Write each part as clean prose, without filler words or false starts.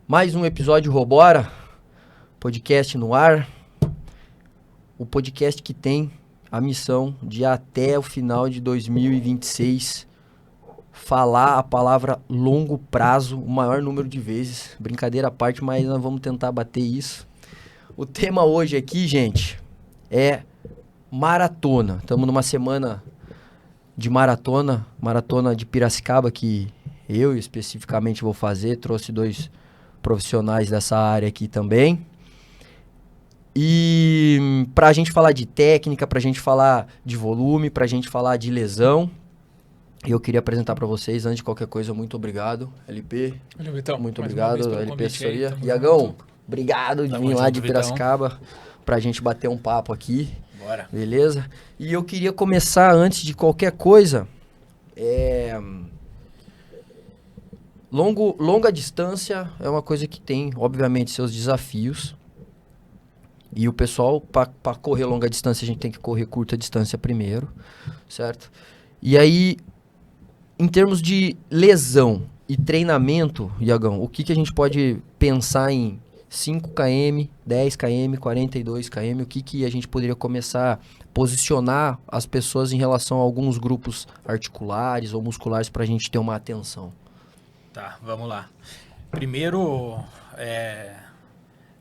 Mais um episódio Robora, podcast no ar. O podcast que tem a missão de até o final de 2026 falar a palavra longo prazo o maior número de vezes. Brincadeira à parte, mas nós vamos tentar bater isso. O tema hoje aqui, gente, é maratona. Estamos numa semana de maratona de Piracicaba que eu especificamente vou fazer. Trouxe 2 profissionais dessa área aqui também. E pra gente falar de técnica, pra gente falar de volume, pra gente falar de lesão, eu queria apresentar pra vocês, antes de qualquer coisa, muito obrigado, LP. Valeu, Vitão. Muito Mais obrigado, LP Assessoria. aí, Iagão, obrigado de Tamo vir lá junto, de Vitão. Piracicaba pra gente bater um papo aqui, Bora. beleza? E eu queria começar, antes de qualquer coisa, longa distância é uma coisa que tem, obviamente, seus desafios. E o pessoal, para correr longa distância, a gente tem que correr curta distância primeiro, certo? E aí, em termos de lesão e treinamento, Iagão, o que a gente pode pensar em 5 km, 10 km, 42 km? O que a gente poderia começar a posicionar as pessoas em relação a alguns grupos articulares ou musculares para a gente ter uma atenção? Tá, vamos lá. Primeiro,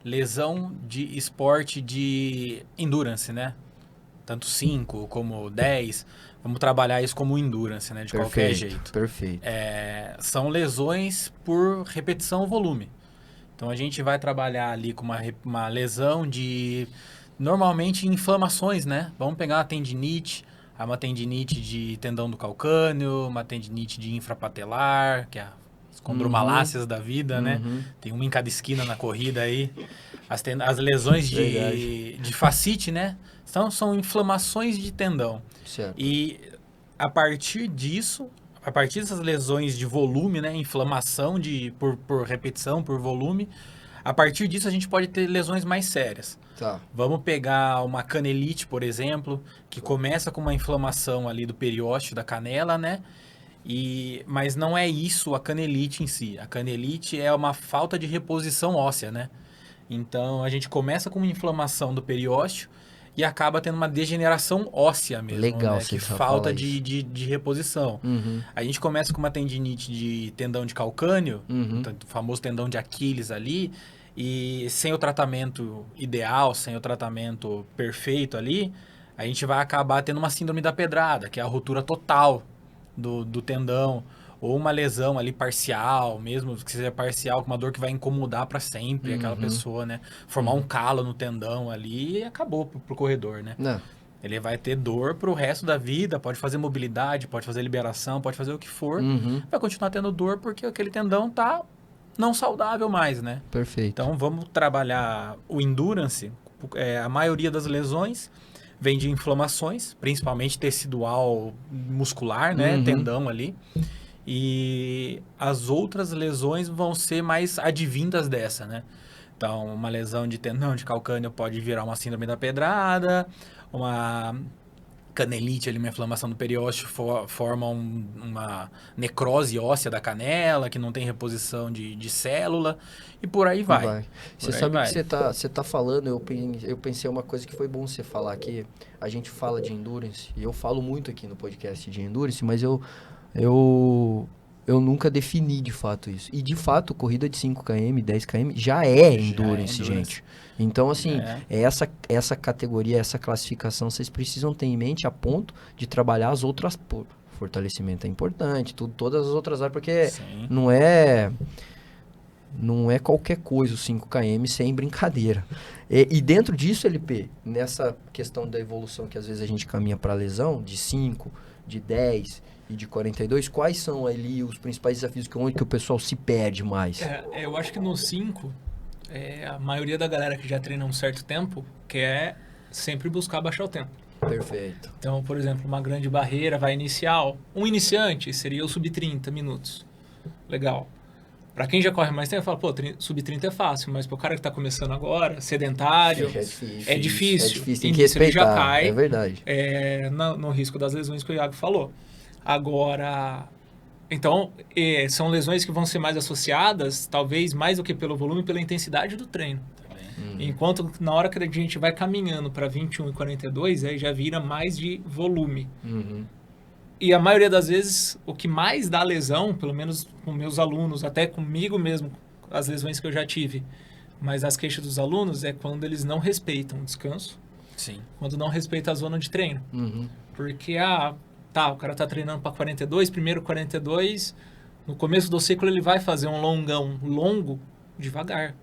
lesão de esporte de endurance, né? Tanto 5 como 10. Vamos trabalhar isso como endurance, né? De qualquer jeito. Perfeito. São lesões por repetição ou volume. Então, a gente vai trabalhar ali com uma lesão de, normalmente, inflamações, né? Vamos pegar uma tendinite de tendão do calcâneo, uma tendinite de infrapatelar, que é as condromalácias da vida, né? Tem uma em cada esquina na corrida aí. As lesões de fascite, né? São inflamações de tendão. Certo. E a partir dessas lesões de volume, né? Inflamação por repetição, por volume, a partir disso a gente pode ter lesões mais sérias. Tá. Vamos pegar uma canelite, por exemplo, que começa com uma inflamação ali do periósteo da canela, né? Mas não é isso a canelite em si. A canelite é uma falta de reposição óssea, né? Então, a gente começa com uma inflamação do periósteo e acaba tendo uma degeneração óssea mesmo. Legal, né? você Que já falta fala de reposição. A gente começa com uma tendinite de tendão de calcâneo, o famoso tendão de Aquiles ali, e sem o tratamento ideal, sem o tratamento perfeito ali, a gente vai acabar tendo uma síndrome da pedrada, que é a ruptura total do tendão, ou uma lesão ali parcial, mesmo que seja parcial, com uma dor que vai incomodar para sempre aquela pessoa, né? Formar um calo no tendão ali e acabou pro corredor, né? Não. Ele vai ter dor pro resto da vida, pode fazer mobilidade, pode fazer liberação, pode fazer o que for, vai continuar tendo dor porque aquele tendão tá não saudável mais, né? Perfeito. Então, vamos trabalhar o endurance. A maioria das lesões vem de inflamações, principalmente tecidual muscular, né? Tendão ali. E as outras lesões vão ser mais advindas dessa, né? Então, uma lesão de tendão de calcâneo pode virar uma síndrome da pedrada, uma canelite, ali, uma inflamação do periósteo forma uma necrose óssea da canela, que não tem reposição de célula, e por aí vai. Você sabe que você tá falando, eu pensei uma coisa que foi bom você falar aqui. A gente fala de endurance, e eu falo muito aqui no podcast de endurance, mas eu nunca defini de fato isso. E de fato, corrida de 5 km, 10 km já é endurance, gente. Então, assim, essa categoria, essa classificação, vocês precisam ter em mente a ponto de trabalhar as outras. Fortalecimento é importante, todas as outras áreas, porque não é qualquer coisa os 5 km sem brincadeira. E dentro disso, LP, nessa questão da evolução que às vezes a gente caminha para lesão, de 5, de 10 e de 42, quais são ali os principais desafios onde que o pessoal se perde mais? Eu acho que no 5, a maioria da galera que já treina há um certo tempo quer sempre buscar baixar o tempo. Perfeito. Então, por exemplo, uma grande barreira vai inicial. Um iniciante seria o sub-30 minutos. Legal. Para quem já corre mais tempo, fala, sub-30 é fácil, mas para o cara que está começando agora, sedentário, é difícil. Tem que respeitar, ele já cai, é verdade. No risco das lesões que o Iago falou. Agora, Então, são lesões que vão ser mais associadas, talvez mais do que pelo volume, pela intensidade do treino. Enquanto na hora que a gente vai caminhando para 21 e 42, aí já vira mais de volume. E a maioria das vezes, o que mais dá lesão, pelo menos com meus alunos, até comigo mesmo, as lesões que eu já tive, mas as queixas dos alunos é quando eles não respeitam o descanso, Sim. quando não respeitam a zona de treino. Porque, o cara tá treinando para 42, primeiro 42, no começo do ciclo ele vai fazer um longão longo, devagar,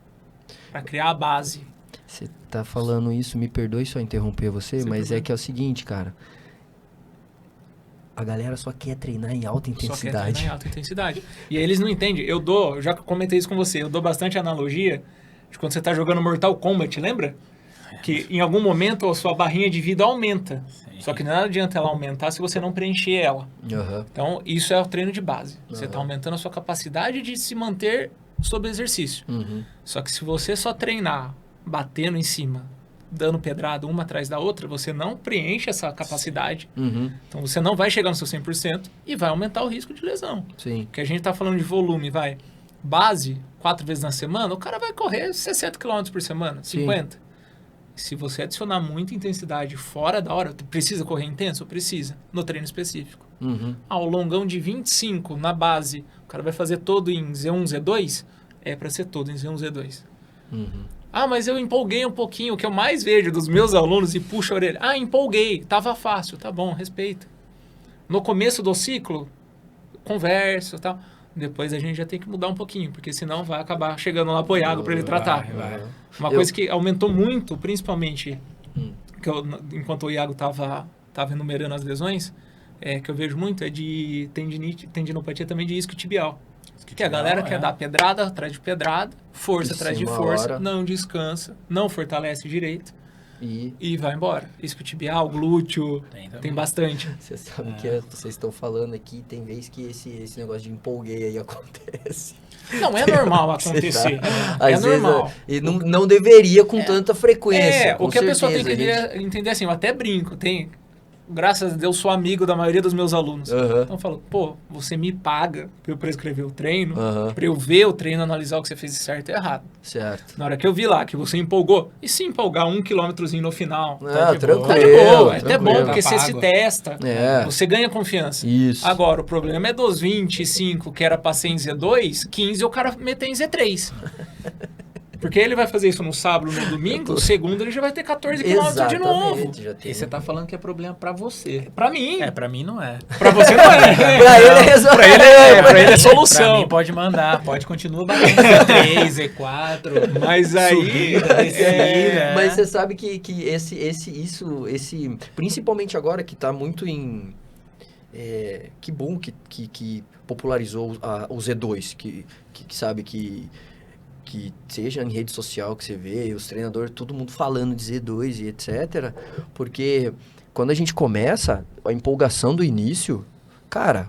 para criar a base. Você tá falando isso, me perdoe só interromper você, Sem mas problema. é que é o seguinte, cara. A galera só quer treinar em alta Só quer intensidade. treinar em alta intensidade. E aí eles não entendem. Já comentei isso com você, eu dou bastante analogia de quando você tá jogando Mortal Kombat, lembra? Que em algum momento a sua barrinha de vida aumenta. Só que não adianta ela aumentar se você não preencher ela. Aham. Então, isso é o treino de base. Você está aumentando a sua capacidade de se manter sob exercício. Só que se você só treinar batendo em cima, dando pedrada uma atrás da outra, você não preenche essa capacidade. Então, você não vai chegar no seu 100% e vai aumentar o risco de lesão. Sim. Porque a gente está falando de volume, base, 4 vezes na semana, o cara vai correr 60 km por semana, 50. Se você adicionar muita intensidade fora da hora, precisa correr intenso? Precisa, no treino específico. O longão de 25 na base, o cara vai fazer todo em Z1, Z2? É para ser todo em Z1, Z2. Mas eu empolguei um pouquinho, o que eu mais vejo dos meus alunos e puxa a orelha. Empolguei, tava fácil, tá bom, respeita. No começo do ciclo, conversa e tal. Depois a gente já tem que mudar um pouquinho, porque senão vai acabar chegando lá pro Iago para ele tratar. Uma coisa que aumentou muito, principalmente, enquanto o Iago tava enumerando as lesões, que eu vejo muito, é de tendinopatia também de isquiotibial. Que a galera quer dar pedrada atrás de pedrada, força atrás de força, não descansa, não fortalece direito e vai embora. Isquiotibial, glúteo, tem bastante. Você sabe que vocês estão falando aqui, tem vez que esse negócio de empolguei aí acontece. Não, é normal acontecer. É normal. E não deveria com tanta frequência. O que a pessoa tem que entender assim, eu até brinco, graças a Deus, sou amigo da maioria dos meus alunos. Então eu falo, você me paga pra eu prescrever o treino, pra eu ver o treino, analisar o que você fez certo e errado. Certo. Na hora que eu vi lá que você empolgou, e se empolgar 1 quilômetrozinho no final, tranquilo. tá de boa. É até bom, porque você se testa, você ganha confiança. Isso. Agora, o problema é dos 25 que era pra ser em Z2, 15 o cara meter em Z3. Porque ele vai fazer isso no sábado, no domingo, segunda ele já vai ter 14 km de novo. E você tá falando que é problema pra você. Pra mim. Pra mim não é. Pra você não é. Pra ele é solução. Pra mim pode mandar, pode continuar batendo Z3, Z4. Mas aí... Subida, descida. Mas você sabe que esse principalmente agora que tá muito em... que bom que popularizou o Z2, que sabe que seja em rede social que você vê, os treinadores, todo mundo falando de Z2 e etc. Porque quando a gente começa, a empolgação do início, cara,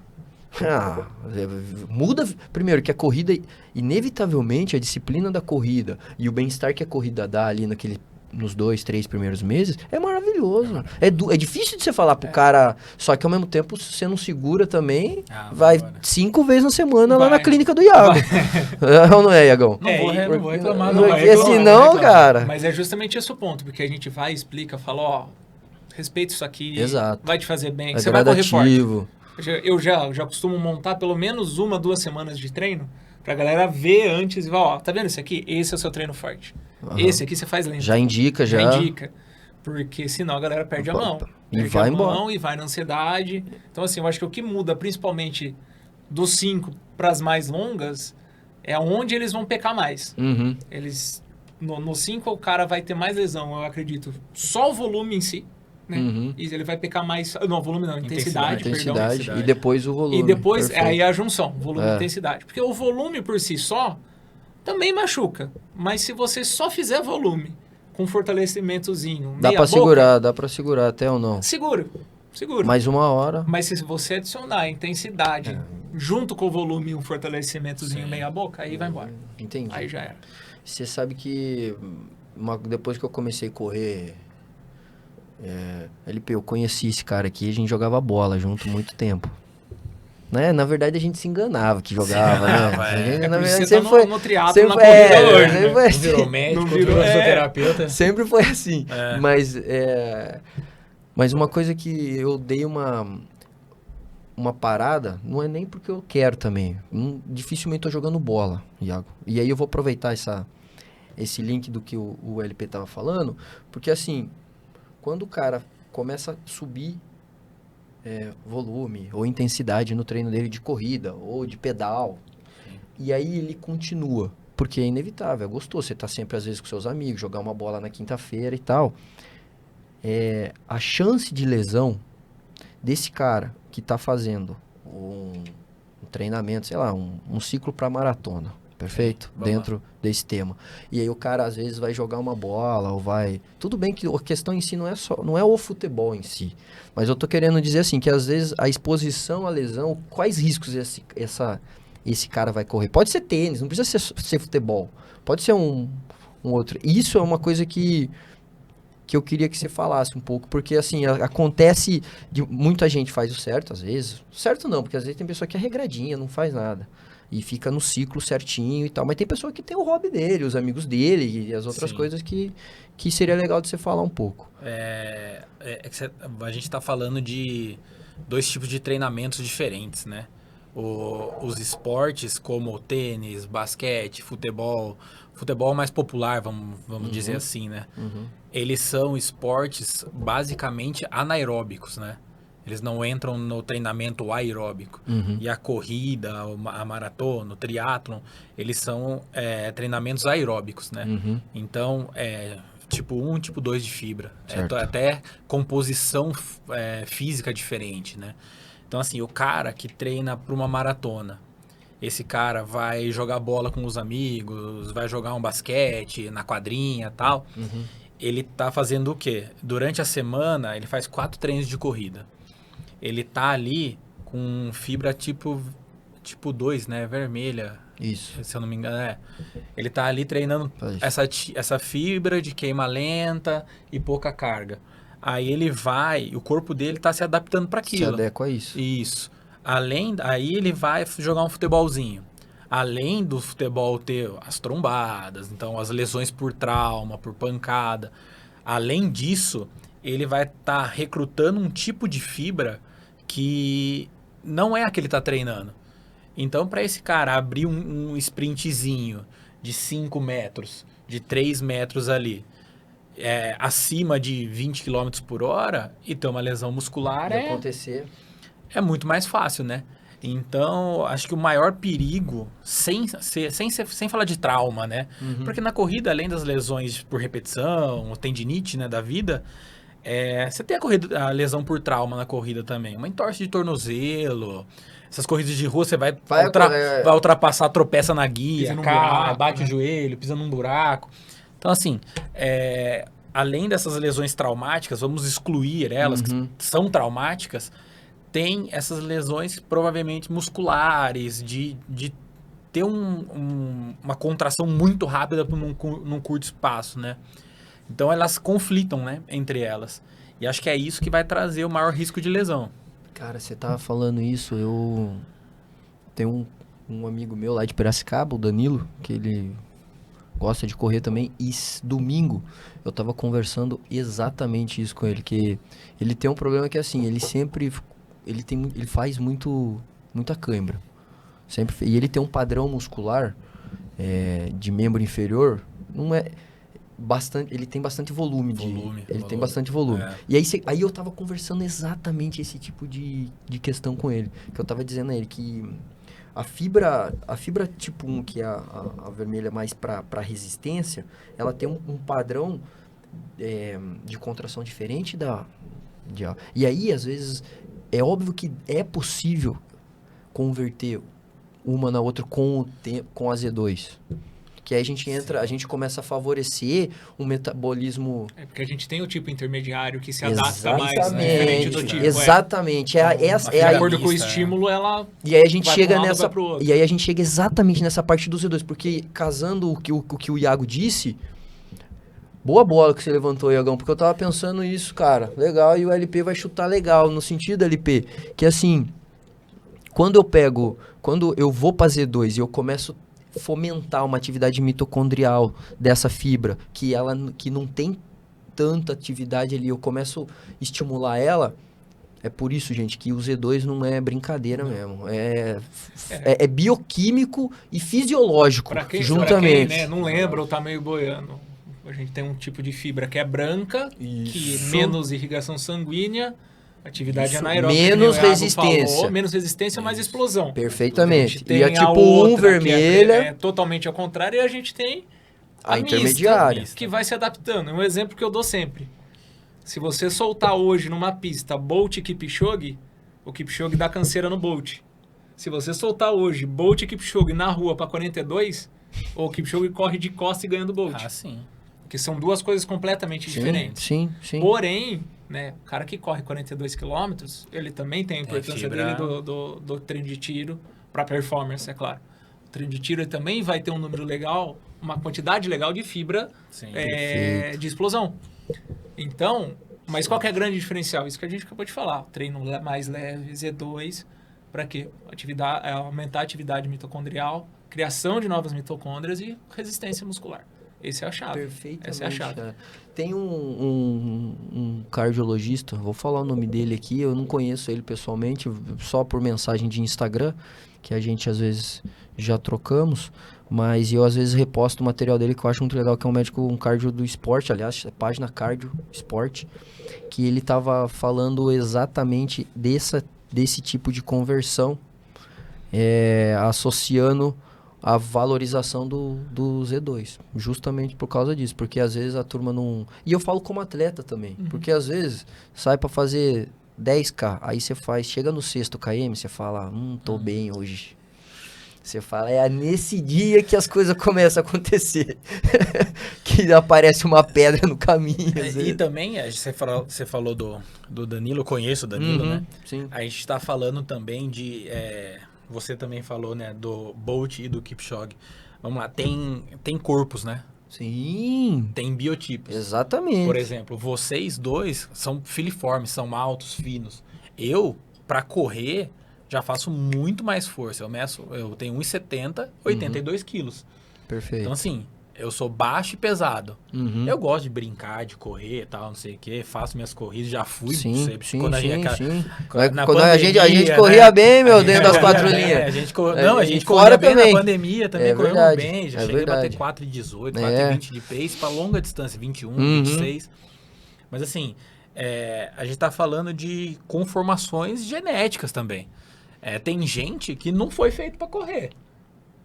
muda. Primeiro que a corrida, inevitavelmente, a disciplina da corrida e o bem-estar que a corrida dá ali nos 2, 3 primeiros meses, é maravilhoso. É difícil de você falar pro cara, só que ao mesmo tempo, se você não segura também, vai 5 vezes na semana lá na clínica do Iago. Não é, Iagão? Não vou reclamar, Porque senão, cara... Mas é justamente esse o ponto, porque a gente vai e explica, fala, respeita isso aqui, Exato. vai te fazer bem, É você vai correr forte. gradativo. Eu já costumo montar pelo menos 1, 2 semanas de treino, pra galera ver antes e falar, tá vendo esse aqui? Esse é o seu treino forte. Esse aqui você faz lento. Já indica. Porque senão a galera perde a mão. E vai embora. E vai na ansiedade. Então, assim, eu acho que o que muda, principalmente dos 5 para as mais longas, é onde eles vão pecar mais. Eles, no 5, o cara vai ter mais lesão, eu acredito. Só o volume em si. Né? E ele vai pecar mais... Não, volume não, intensidade. E depois o volume. E depois, Perfeito. aí a junção, volume e intensidade. Porque o volume por si só também machuca. Mas se você só fizer volume com fortalecimentozinho, dá pra segurar até ou não? Seguro. Mais 1 hora. Mas se você adicionar a intensidade junto com o volume e um fortalecimentozinho meia boca, aí vai embora. Entendi. Aí já era. Você sabe que depois que eu comecei a correr... LP, eu conheci esse cara aqui, a gente jogava bola junto muito tempo. né? Na verdade, a gente se enganava que jogava, né? A gente, na verdade, Você sempre tá foi... no triatlo sempre na foi- corrida é, hoje, sempre né? foi Não assim. virou médico, Não não virou- virou é. fisioterapeuta. Sempre foi assim. É. Mas uma coisa que eu dei uma parada, não é nem porque eu quero também. Dificilmente tô jogando bola, Iago. E aí eu vou aproveitar esse link do que o LP tava falando, porque assim, quando o cara começa a subir volume ou intensidade no treino dele de corrida ou de pedal, e aí ele continua, porque é inevitável, é gostoso, você tá sempre às vezes com seus amigos, jogar uma bola na quinta-feira e tal. A chance de lesão desse cara que tá fazendo um treinamento, sei lá, um ciclo para maratona, perfeito? Vamos Dentro desse tema. E aí o cara às vezes vai jogar uma bola ou vai... Tudo bem que a questão em si não é o futebol em si, mas eu tô querendo dizer assim, que às vezes a exposição à lesão, quais riscos esse cara vai correr? Pode ser tênis, não precisa ser futebol, pode ser um outro. Isso é uma coisa que eu queria que você falasse um pouco, porque assim, acontece de muita gente faz o certo, às vezes. Certo não, porque às vezes tem pessoa que é regradinha, não faz nada. E fica no ciclo certinho e tal. Mas tem pessoa que tem o hobby dele, os amigos dele e as outras Sim. coisas que seria legal de você falar um pouco. A gente tá falando de 2 tipos de treinamentos diferentes, né? Os esportes como tênis, basquete, futebol mais popular, vamos dizer assim, né? Eles são esportes basicamente anaeróbicos, né? Eles não entram no treinamento aeróbico. E a corrida, a maratona, o triatlon, eles são treinamentos aeróbicos, né? Então, tipo 1, tipo 2 de fibra. Certo. Até composição física diferente, né? Então, assim, o cara que treina para uma maratona, esse cara vai jogar bola com os amigos, vai jogar um basquete na quadrinha e tal, ele tá fazendo o quê? Durante a semana, ele faz 4 treinos de corrida. Ele tá ali com fibra tipo 2, né? Vermelha. Isso. Se eu não me engano, Ele tá ali treinando Faz. essa fibra de queima lenta e pouca carga. Aí ele o corpo dele tá se adaptando para Se aquilo. adequa a isso. Isso. Aí ele vai jogar um futebolzinho. Além do futebol ter as trombadas, então as lesões por trauma, por pancada. Além disso, ele vai estar recrutando um tipo de fibra que não é a que ele está treinando. Então, para esse cara abrir um sprintzinho de 5 metros, de 3 metros ali, acima de 20 km por hora e ter uma lesão muscular acontecer. é muito mais fácil, né? Então, acho que o maior perigo, sem falar de trauma, né? Porque na corrida, além das lesões por repetição, tendinite, né, da vida, você tem a lesão por trauma na corrida também. Uma entorse de tornozelo, essas corridas de rua, você vai ultrapassar, tropeça na guia, Pisa num cai, buraco, bate né? o joelho, pisa num buraco. Então, assim, além dessas lesões traumáticas, vamos excluir elas, que são traumáticas, tem essas lesões provavelmente musculares, de ter uma contração muito rápida num curto espaço, né? Então elas conflitam, né, entre elas. E acho que é isso que vai trazer o maior risco de lesão. Cara, você tava falando isso, eu tenho um amigo meu lá de Piracicaba, o Danilo, que ele gosta de correr também, e domingo eu tava conversando exatamente isso com ele, que ele tem um problema que assim, ele faz muita cãibra, e ele tem um padrão muscular de membro inferior, não é bastante, ele tem bastante volume. Tem bastante volume. E aí eu tava conversando exatamente esse tipo de questão com ele, que eu tava dizendo a ele que a fibra tipo 1, que é a vermelha mais para resistência, ela tem um padrão de contração diferente e aí às vezes é óbvio que é possível converter uma na outra com a Z2. Que aí a gente começa a favorecer um metabolismo... Porque a gente tem o tipo intermediário que se adapta mais, né? Exatamente, Diferente do tipo. exatamente. De acordo com o estímulo, ela E aí a gente vai chega pra um lado, nessa... vai pro outro. E aí a gente chega exatamente nessa parte do Z2, porque casando o que o Iago disse... Boa bola que você levantou, Iagão, porque eu tava pensando isso, cara. Legal, e o LP vai chutar legal, no sentido, LP, que assim... Quando eu vou para Z2 e eu começo a fomentar uma atividade mitocondrial dessa fibra, que não tem tanta atividade ali, eu começo a estimular ela. É por isso, gente, que o Z2 não é brincadeira mesmo. É bioquímico e fisiológico juntamente. Pra quem, né, não lembra ou tá meio boiando, a gente tem um tipo de fibra que é branca, que menos irrigação sanguínea, atividade anaeróbica. Menos resistência. Menos resistência, mais explosão. Perfeitamente. E a tipo 1 vermelha. É totalmente ao contrário, e a gente tem a intermediária. Mista, que vai se adaptando. É um exemplo que eu dou sempre. Se você soltar hoje numa pista Bolt e Kipchoge, o Kipchoge dá canseira no Bolt. Se você soltar hoje Bolt e Kipchoge na rua para 42, o Kipchoge corre de costa e ganha do Bolt. Ah, sim. Porque são duas coisas completamente diferentes. Sim. Porém, né, o cara que corre 42 km, ele também tem a importância dele do treino de tiro para performance, é claro. O treino de tiro ele também vai ter um número legal, uma quantidade legal de fibra de explosão. Então, mas qual que é a grande diferencial? Isso que a gente acabou de falar. Treino mais leve, Z2, para quê? Aumentar a atividade mitocondrial, criação de novas mitocôndrias e resistência muscular. Essa é a chave. Perfeitamente. Essa é a chave. Tem um cardiologista, vou falar o nome dele aqui, eu não conheço ele pessoalmente, só por mensagem de Instagram, que a gente às vezes já trocamos, mas eu às vezes reposto o material dele que eu acho muito legal, que é um médico, um cardio do esporte, aliás, página cardio esporte, que ele estava falando exatamente desse tipo de conversão, associando a valorização do Z2, justamente por causa disso, porque às vezes a turma não... E eu falo como atleta também, porque às vezes sai para fazer 10K, aí você chega no 6º km, você fala, tô bem hoje. Você fala, é nesse dia que as coisas começam a acontecer, que aparece uma pedra no caminho. E também, você falou do Danilo, eu conheço o Danilo, né? Sim. A gente está falando também de... você também falou, né, do Bolt e do Kipchoge. Vamos lá, tem corpos, né? Sim. Tem biotipos. Exatamente. Por exemplo, vocês dois são filiformes, são altos, finos. Eu, para correr, já faço muito mais força. Eu tenho 1,70, 82 quilos. Perfeito. Então, assim, eu sou baixo e pesado. Uhum. Eu gosto de brincar, de correr e tal, não sei o quê. Faço minhas corridas, já fui. Sim. Quando a gente corria bem, meu, dentro das 4 linhas. A gente corria bem na pandemia, também corremos bem. Já cheguei a bater 4,18, 4,20 de pace para longa distância, 21, 26. Mas assim, a gente tá falando de conformações genéticas também. Tem gente que não foi feito para correr.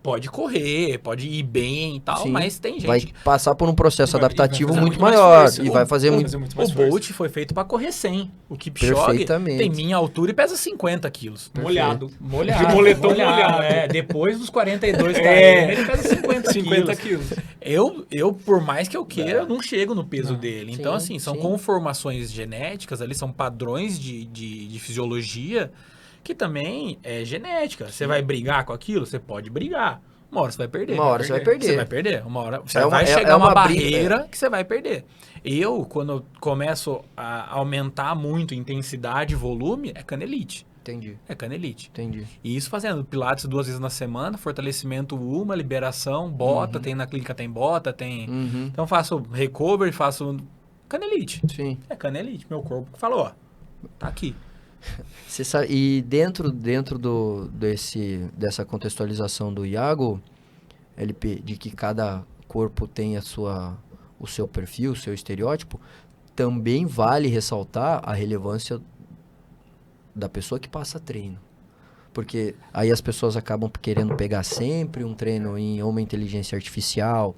Pode correr, pode ir bem e tal, mas tem gente... Vai passar por um processo adaptativo muito maior. E vai fazer muito mais força. O Bolt foi feito para correr 100. O Kipchoge tem minha altura e pesa 50 quilos. Molhado. De moletom molhado. Depois dos 42 ele pesa 50 quilos. Eu, por mais que eu queira, eu não chego no peso dele. Então, assim, são conformações genéticas ali, são padrões de fisiologia... que também é genética. Você vai brigar com aquilo? Você pode brigar. Uma hora você vai perder. Você vai perder. Uma hora você vai chegar a uma barreira que você vai perder. Eu, quando eu começo a aumentar muito intensidade e volume, é canelite. Entendi. É canelite. Entendi. E isso fazendo pilates 2 vezes na semana, fortalecimento liberação, bota, tem na clínica, tem bota, tem... Então faço recovery, faço canelite. Sim. É canelite. Meu corpo falou, ó, tá aqui. Você sabe, e dentro dessa contextualização do Iago, LP, de que cada corpo tem o seu perfil, o seu estereótipo, também vale ressaltar a relevância da pessoa que passa treino. Porque aí as pessoas acabam querendo pegar sempre um treino em uma inteligência artificial,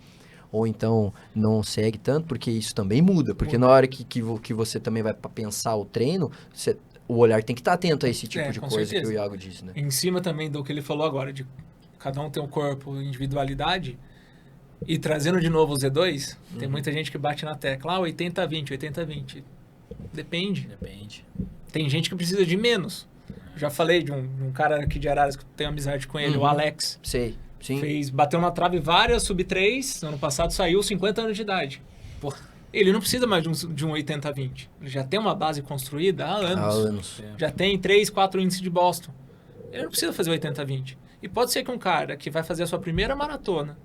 ou então não segue tanto, porque isso também muda. Porque na hora que você também vai pensar o treino, o olhar tem que estar atento a esse tipo de coisa que o Iago disse, né? Em cima também do que ele falou agora, de cada um ter um corpo, individualidade, e trazendo de novo o Z2, tem muita gente que bate na tecla, 80-20, 80-20. Depende. Tem gente que precisa de menos. Já falei de um cara aqui de Araras que tenho amizade com ele, o Alex. Sei, sim. Bateu na trave várias, sub-3, ano passado saiu 50 anos de idade. Porra. Ele não precisa mais de um 80-20. Ele já tem uma base construída há anos. Já tem 3, 4 índices de Boston. ele não precisa fazer 80-20. E pode ser que um cara que vai fazer a sua primeira maratona,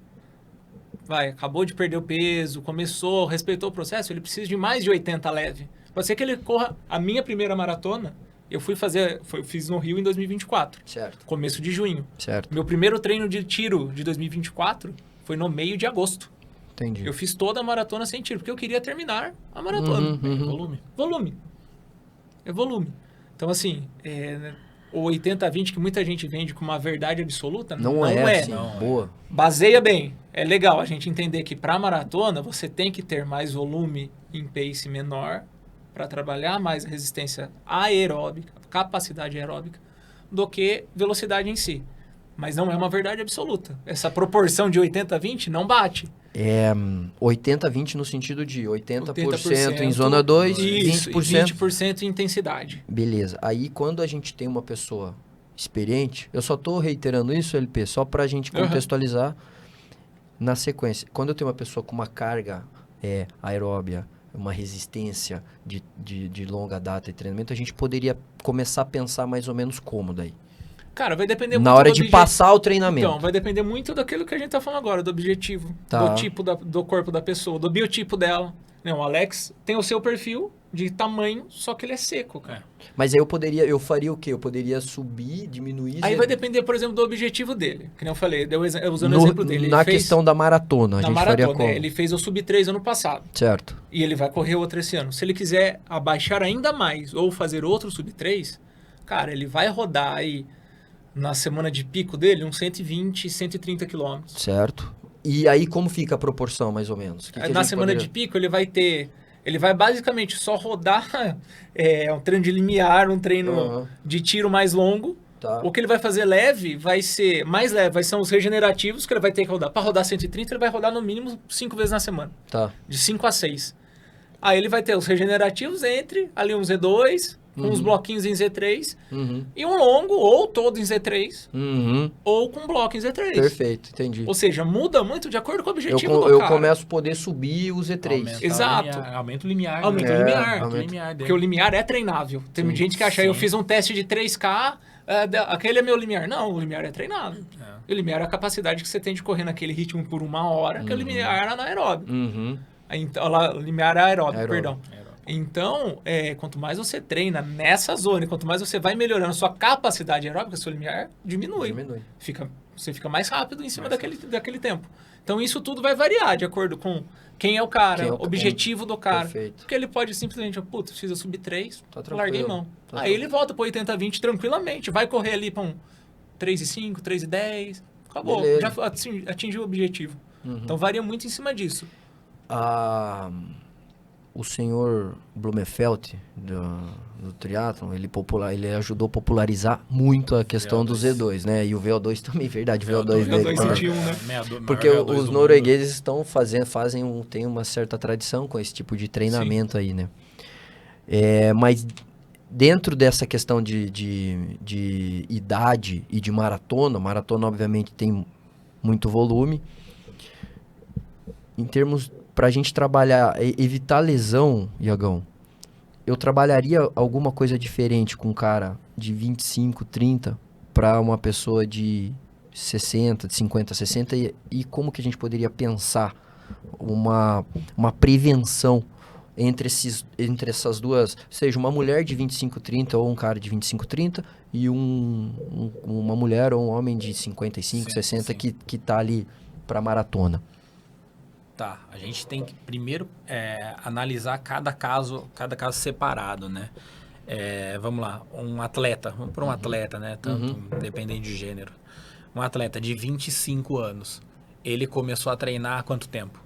acabou de perder o peso, começou, respeitou o processo, ele precisa de mais de 80 leve. Pode ser que ele corra a minha primeira maratona, eu fiz no Rio em 2024, Certo. começo de junho. Certo. Meu primeiro treino de tiro de 2024 foi no meio de agosto. Entendi. Eu fiz toda a maratona sem tiro, porque eu queria terminar a maratona. Volume. É volume. Então, assim, o 80-20 que muita gente vende como uma verdade absoluta, Não é assim. Não é. Boa. Baseia bem. É legal a gente entender que para maratona você tem que ter mais volume em pace menor para trabalhar mais a resistência aeróbica, capacidade aeróbica, do que velocidade em si. Mas não é uma verdade absoluta. Essa proporção de 80-20 não bate. 80-20 no sentido de 80% em zona 2 e isso, 20%. E 20% em intensidade. Beleza. Aí quando a gente tem uma pessoa experiente, eu só tô reiterando isso, LP, só pra gente contextualizar na sequência. Quando eu tenho uma pessoa com uma carga aeróbia, uma resistência de longa data e treinamento, a gente poderia começar a pensar mais ou menos como daí? Cara, vai depender Na muito hora do de passar o treinamento. Então, vai depender muito daquilo que a gente tá falando agora, do objetivo, Tá. do tipo do corpo da pessoa, do biotipo dela. Não, o Alex tem o seu perfil de tamanho, só que ele é seco, cara. Mas aí eu faria o quê? Eu poderia subir, diminuir... Aí vai depender, por exemplo, do objetivo dele. Que nem eu falei, usando o No- exemplo dele. na questão da maratona, a na gente faria maratona, como? ele fez o sub-3 ano passado. Certo. E ele vai correr outro esse ano. Se ele quiser abaixar ainda mais ou fazer outro sub-3, cara, ele vai rodar aí na semana de pico dele uns 120, 130 quilômetros. Certo. E aí como fica a proporção, mais ou menos? Que a Na gente semana poderia- de pico ele vai basicamente só rodar um treino de limiar, um treino Aham. de tiro mais longo. Tá. O que ele vai fazer mais leve, vai ser os regenerativos que ele vai ter que rodar. Para rodar 130, ele vai rodar no mínimo 5 vezes na semana. Tá. De 5 a 6. Aí ele vai ter os regenerativos entre ali um Z2, com uns bloquinhos em Z3, Uhum. e um longo, ou todo em Z3, Uhum. ou com bloco em Z3. Perfeito, entendi. Ou seja, muda muito de acordo com o Eu, objetivo do eu cara. começo a poder subir o Z3. Exato. Aumenta o limiar. Aumenta né? o limiar. aumenta. Limiar dele. Porque o limiar é treinável. Tem Sim. gente que acha, Sim. eu fiz um teste de 3K, aquele é meu limiar. Não, o limiar é treinável. É. O limiar é a capacidade que você tem de correr naquele ritmo por 1 hora, que é o limiar anaeróbio. Uhum. Então, o limiar aeróbico, Aeróbico. perdão. Então, quanto mais você treina nessa zona, e quanto mais você vai melhorando a sua capacidade aeróbica, seu limiar diminui. Você fica mais rápido em cima daquele tempo. Então, isso tudo vai variar de acordo com quem é o cara, Quem é o objetivo do cara. Perfeito. Porque ele pode simplesmente, putz, fiz a sub-3, Tá tranquilo. larguei mão. Tá Aí ele volta pro 80-20 tranquilamente, vai correr ali para um 3,5, 3,10, acabou, Beleza. já atingiu o objetivo. Então, varia muito em cima disso. O senhor Blumenfeld do triatlon, ele ajudou a popularizar muito a questão do Z2, né? E o VO2 também, verdade, o VO2 dele. VO2 também. sentiu, né? Porque os noruegueses têm uma certa tradição com esse tipo de treinamento aí, né? Mas dentro dessa questão de idade e de maratona obviamente tem muito volume. Em termos, pra gente trabalhar, evitar lesão, Iagão, eu trabalharia alguma coisa diferente com um cara de 25, 30 para uma pessoa de 60, de 50, 60 e como que a gente poderia pensar uma prevenção entre essas duas, seja uma mulher de 25, 30 ou um cara de 25, 30 e uma mulher ou um homem de 55, 60 que tá ali para maratona. Tá, a gente tem que primeiro analisar cada caso separado, né? Vamos lá, vamos por um atleta, né? Tanto dependendo de gênero. Um atleta de 25 anos, ele começou a treinar há quanto tempo?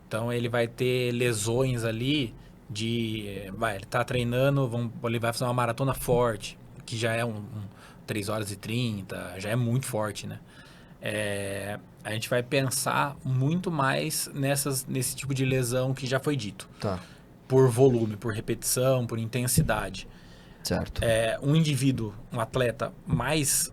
Então ele vai ter lesões ali ele tá treinando, ele vai fazer uma maratona forte, que já é 3 horas e 30, já é muito forte, né? A gente vai pensar muito mais nesse tipo de lesão que já foi dito. Tá. Por volume, por repetição, por intensidade. Certo. Um indivíduo, um atleta mais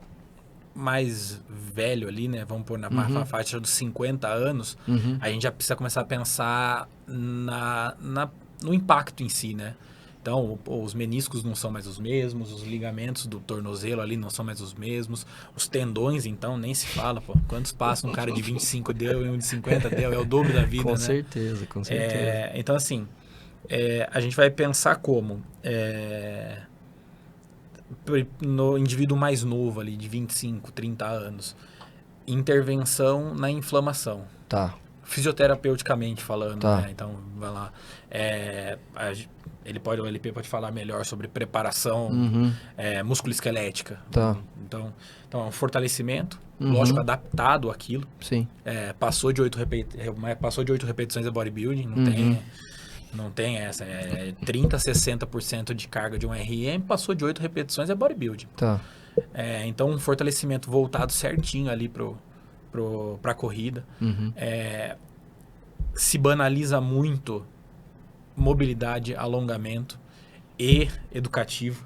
velho ali, né? Vamos pôr na faixa dos 50 anos, a gente já precisa começar a pensar no impacto em si, né? Então, os meniscos não são mais os mesmos, os ligamentos do tornozelo ali não são mais os mesmos, os tendões, então, nem se fala, pô. Quantos passos um cara de 25 deu e um de 50 deu, é o dobro da vida, Com né? certeza, com certeza. Então, assim, a gente vai pensar como no indivíduo mais novo ali, de 25, 30 anos, intervenção na inflamação. Tá. Fisioterapeuticamente falando, Tá. né? Então, vai lá. O LP pode falar melhor sobre preparação músculo-esquelética. Tá. Então, é um fortalecimento, Uhum. lógico, adaptado àquilo. Sim. Passou de 8 repetições é bodybuilding, não tem essa. 30%, 60% de carga de um RM, passou de 8 repetições é bodybuilding. Tá. Então, um fortalecimento voltado certinho ali pra corrida. Uhum. Se banaliza muito mobilidade, alongamento e educativo.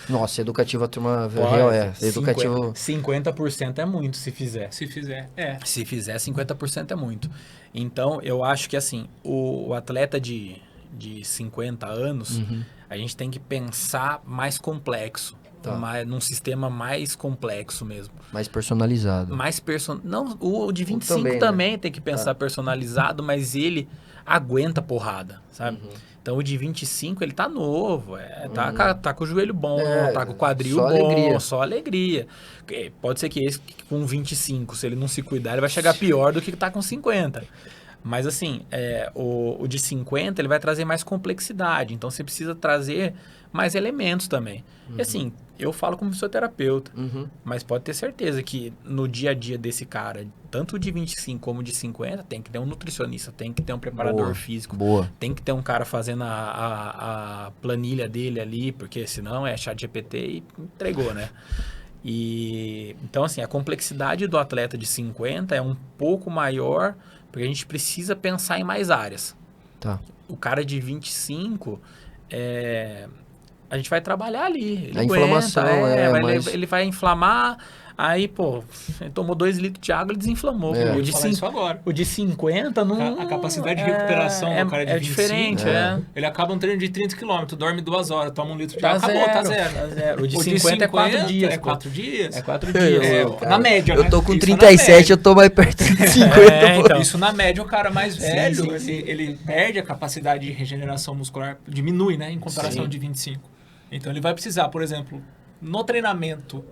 Nossa, educativo a turma Pode, real educativo. 50% é muito se fizer. Se fizer. Se fizer, 50% é muito. Então, eu acho que assim, o atleta de 50 anos, a gente tem que pensar mais complexo. Tá. Num sistema mais complexo mesmo. Mais personalizado. Não, o de 25 também, também, né? tem que pensar personalizado, mas ele aguenta porrada, sabe? Então o de 25 ele tá novo, tá com o joelho bom, tá com o quadril só bom, alegria. só alegria. Pode ser que esse com 25, se ele não se cuidar, ele vai chegar pior do que tá com 50. Mas assim, o de 50 ele vai trazer mais complexidade, então você precisa trazer mais elementos também. E assim, eu falo como fisioterapeuta, mas pode ter certeza que no dia a dia desse cara, tanto o de 25 como o de 50, tem que ter um nutricionista, tem que ter um preparador físico, Boa. tem que ter um cara fazendo a planilha dele ali, porque senão é chat GPT e entregou, né? Então assim, a complexidade do atleta de 50 é um pouco maior, porque a gente precisa pensar em mais áreas. Tá. O cara de 25, a gente vai trabalhar ali. Ele inflamação, mas... ele vai inflamar, aí, pô, ele tomou 2 litros de água e desinflamou. Eu ia falar isso agora. O de 50 não... A capacidade de recuperação do cara de 25, diferente, ele acaba um treino de 30 km, dorme 2 horas, toma 1 litro de Tá água, acabou, tá zero, zero. tá zero. O de 50 é 4 dias. É 4 dias? É 4 dias. Na média, Eu né? tô com Isso 37, eu tô mais perto de 50. então. Isso na média, o cara mais velho, sim. Ele perde a capacidade de regeneração muscular, diminui, né, em comparação de 25. Então ele vai precisar, por exemplo, no treinamento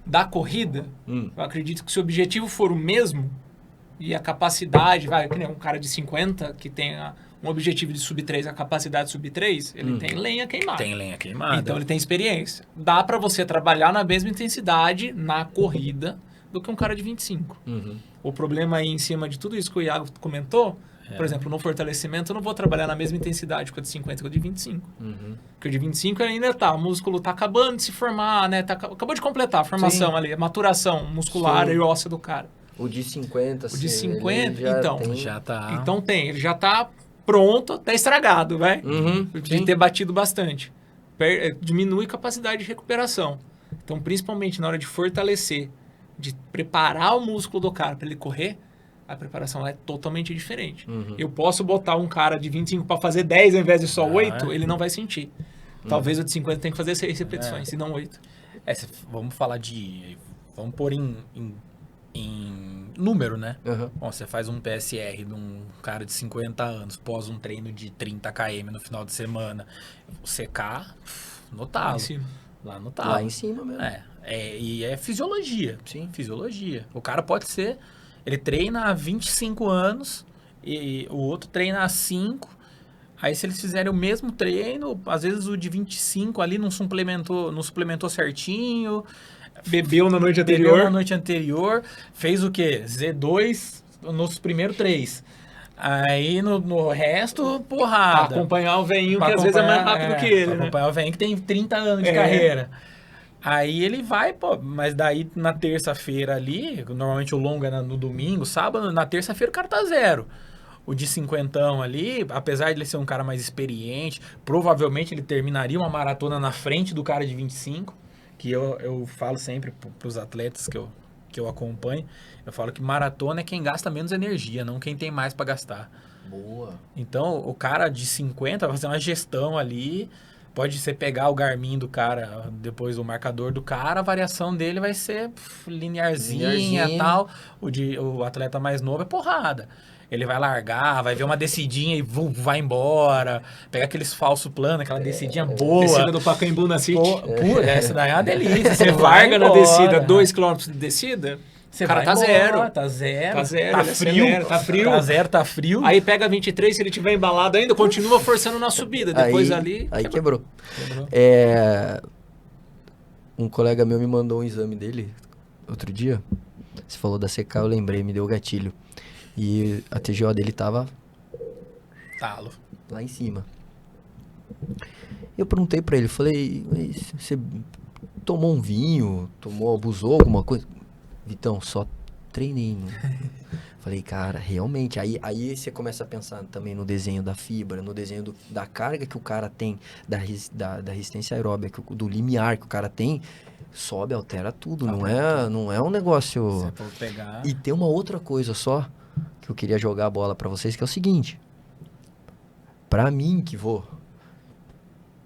da corrida, eu acredito que se o objetivo for o mesmo e a capacidade, que nem um cara de 50 que tenha um objetivo de sub 3, a capacidade de sub 3, ele tem lenha queimada. Tem lenha queimada. Então ele tem experiência. Dá para você trabalhar na mesma intensidade na corrida do que um cara de 25. O problema aí em cima de tudo isso que o Iago comentou, por exemplo, no fortalecimento eu não vou trabalhar na mesma intensidade que o de 50 que o de 25. Porque o de 25 ainda o músculo tá acabando de se formar, né? Acabou de completar a formação ali, a maturação muscular e óssea do cara. O de 50, O de 50, então. Já tá... Então ele já tá pronto, tá estragado, vai? De ter batido bastante. Diminui capacidade de recuperação. Então, principalmente na hora de fortalecer, de preparar o músculo do cara para ele correr, a preparação é totalmente diferente. Eu posso botar um cara de 25 para fazer 10 ao invés de só 8, ele não vai sentir. Talvez o de 50 tenha que fazer 6 repetições, e não 8. Vamos falar vamos pôr em número, né? Bom, você faz um PSR de um cara de 50 anos, pós um treino de 30 km no final de semana, secar no talo. Lá no talo. Lá em cima mesmo. E é fisiologia. Sim. Fisiologia. O cara pode ser... Ele treina há 25 anos e o outro treina há 5. Aí se eles fizerem o mesmo treino, às vezes o de 25 ali não suplementou certinho. Bebeu na noite anterior. Fez o quê? Z2 nos primeiros 3. Aí no resto, porrada. Pra acompanhar o veinho, que às vezes é mais rápido que ele. Pra acompanhar o veinho que tem 30 anos de carreira. Aí ele vai, mas daí na terça-feira ali, normalmente o longo é no domingo, sábado, na terça-feira o cara tá 0. O de 50 ali, apesar de ele ser um cara mais experiente, provavelmente ele terminaria uma maratona na frente do cara de 25, que eu falo sempre pros atletas que que eu acompanho, eu falo que maratona é quem gasta menos energia, não quem tem mais para gastar. Boa. Então, o cara de 50 vai fazer uma gestão ali, pode ser pegar o Garmin do cara, depois o marcador do cara, a variação dele vai ser linearzinha e tal. O atleta mais novo é porrada. Ele vai largar, vai ver uma descidinha e vai embora. Pega aqueles falsos planos, aquela descidinha boa. Descida do Pacaembu na City. Essa daí é uma delícia. Você larga na descida, 2 km de descida, Você o cara vai tá embora, zero. Tá zero. Tá zero, Tá ele frio. acelera, tá frio. Tá zero, tá frio. Aí pega 23, se ele tiver embalado ainda, continua forçando na subida. Depois ali... Aí quebrou. Um colega meu me mandou um exame dele outro dia. Você falou da CK, eu lembrei, me deu gatilho. E a TGO dele tava Talo. lá em cima. Eu perguntei pra ele, falei, você tomou um vinho, abusou alguma coisa? Vitão, só treinei. Falei, cara, realmente. Aí você começa a pensar também no desenho da fibra, no desenho da carga que o cara tem, da resistência aeróbica, do limiar que o cara tem, sobe, altera tudo. Não é um negócio... Você pode pegar... E tem uma outra coisa só, que eu queria jogar a bola pra vocês, que é o seguinte. Pra mim, que vou,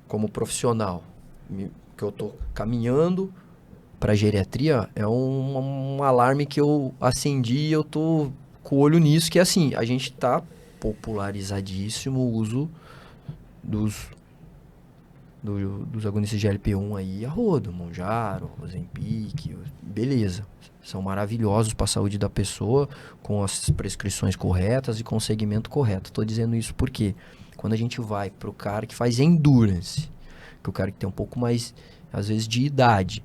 como profissional, que eu tô caminhando pra geriatria, é um alarme que eu acendi e eu tô com o olho nisso, que é assim, a gente tá popularizadíssimo o uso dos agonistas de GLP-1 aí, a rodo, Mounjaro, Ozempic, beleza. São maravilhosos para a saúde da pessoa, com as prescrições corretas e com o segmento correto. Tô dizendo isso porque quando a gente vai pro cara que faz endurance, que é o cara que tem um pouco mais, às vezes, de idade,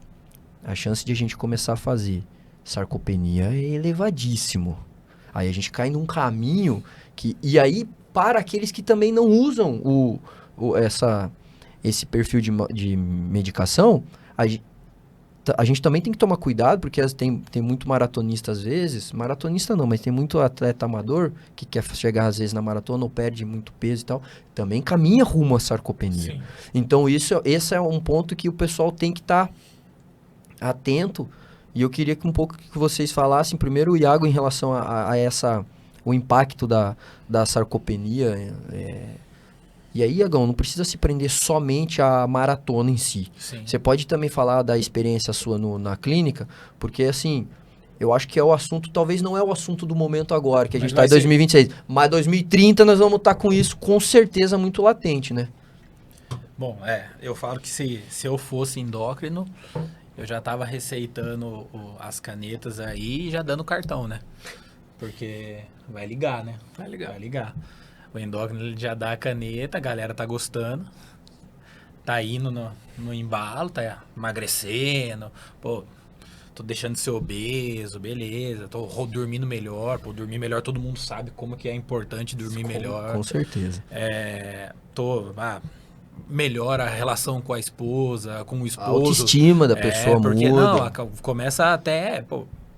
a chance de a gente começar a fazer sarcopenia é elevadíssimo. Aí a gente cai num caminho que... E aí, para aqueles que também não usam esse perfil de medicação, a gente também tem que tomar cuidado, porque tem muito maratonista às vezes, maratonista não, mas tem muito atleta amador que quer chegar às vezes na maratona ou perde muito peso e tal, também caminha rumo à sarcopenia. Sim. Então esse é um ponto que o pessoal tem que estar atento, e eu queria que vocês falassem primeiro, o Iago, em relação o impacto da sarcopenia. E aí, Iagão, não precisa se prender somente à maratona em si. Sim. Você pode também falar da experiência sua na clínica, porque assim, eu acho que é o assunto, talvez não é o assunto do momento agora, que a gente está em 2026, mas 2030 nós vamos estar com isso com certeza muito latente, né? Bom, eu falo que se eu fosse endócrino, eu já estava receitando as canetas aí e já dando cartão, né? Porque vai ligar, né? Vai ligar. O endócrino ele já dá a caneta, a galera tá gostando, tá indo no embalo, tá emagrecendo, pô, tô deixando de ser obeso, beleza, tô dormindo melhor, dormir melhor todo mundo sabe como que é importante dormir melhor. Com certeza. Melhora a relação com a esposa, com o esposo. A autoestima da pessoa porque muda. Não, começa até,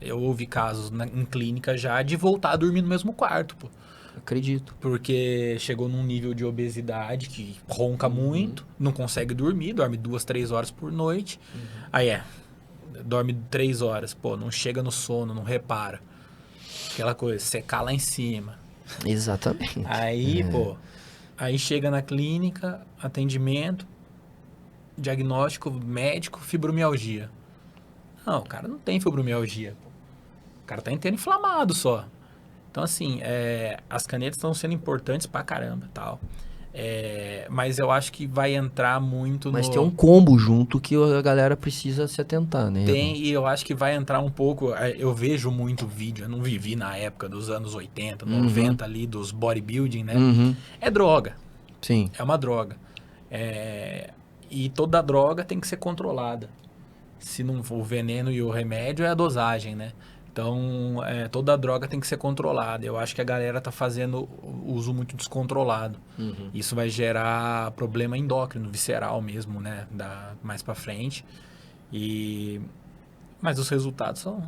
eu ouvi casos em clínica já de voltar a dormir no mesmo quarto, pô. Acredito. Porque chegou num nível de obesidade que ronca muito, não consegue dormir, dorme 2, 3 horas por noite. Aí dorme 3 horas, pô, não chega no sono, não repara. Aquela coisa, secar lá em cima. Exatamente. Aí, aí chega na clínica, atendimento, diagnóstico médico, fibromialgia. Não, o cara não tem fibromialgia, pô. O cara tá inteiro inflamado só. Então, assim, as canetas estão sendo importantes pra caramba, tal. Mas eu acho que vai entrar muito Mas tem um combo junto que a galera precisa se atentar, né? Tem, e eu acho que vai entrar um pouco... Eu vejo muito vídeo, eu não vivi na época dos anos 80, 90 ali, dos bodybuilding, né? É droga. Sim. É uma droga. E toda droga tem que ser controlada. Se não for o veneno e o remédio, é a dosagem, né? Então, toda droga tem que ser controlada. Eu acho que a galera tá fazendo uso muito descontrolado. Isso vai gerar problema endócrino, visceral mesmo, né? Mais pra frente. Mas os resultados são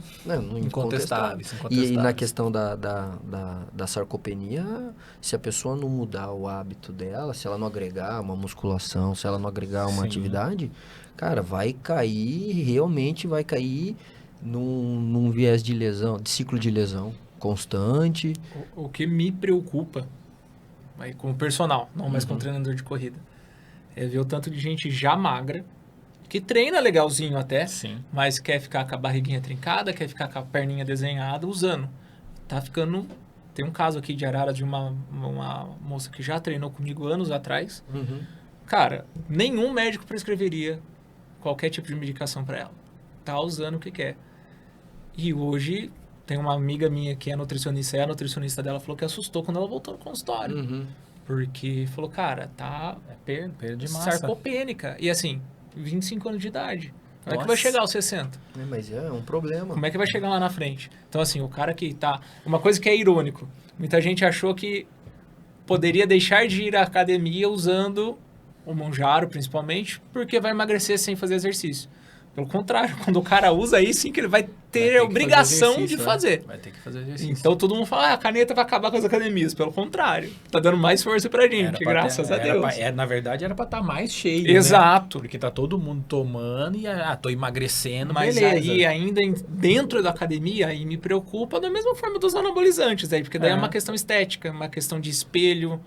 incontestáveis. E na questão da sarcopenia, se a pessoa não mudar o hábito dela, se ela não agregar uma musculação, se ela não agregar uma atividade, cara, realmente vai cair num viés de lesão, de ciclo de lesão constante. O que me preocupa, aí como personal, não mais como treinador de corrida, é ver o tanto de gente já magra, que treina legalzinho até, Sim. mas quer ficar com a barriguinha trincada, quer ficar com a perninha desenhada, usando. Tá ficando... Tem um caso aqui de Arara de uma moça que já treinou comigo anos atrás. Cara, nenhum médico prescreveria qualquer tipo de medicação para ela. Tá usando o que quer. E hoje, tem uma amiga minha que é nutricionista, e a nutricionista dela falou que assustou quando ela voltou no consultório. Porque falou, cara, tá Perda de massa. sarcopênica. E assim, 25 anos de idade. Como é que Nossa. vai chegar aos 60? Mas é um problema. Como é que vai chegar lá na frente? Então, assim, o cara que tá... Uma coisa que é irônico. Muita gente achou que poderia deixar de ir à academia usando o Monjaro, principalmente, porque vai emagrecer sem fazer exercício. Pelo contrário, quando o cara usa aí, sim que ele vai ter a obrigação de fazer. Vai ter que fazer exercício. Então, todo mundo fala, a caneta vai acabar com as academias. Pelo contrário, tá dando mais força pra gente, graças a Deus. Na verdade, era pra estar mais cheio, Exato. Né? Porque tá todo mundo tomando e, tô emagrecendo, Mas beleza. aí, ainda dentro da academia, aí me preocupa da mesma forma dos anabolizantes, aí, porque daí é uma questão estética, uma questão de espelho,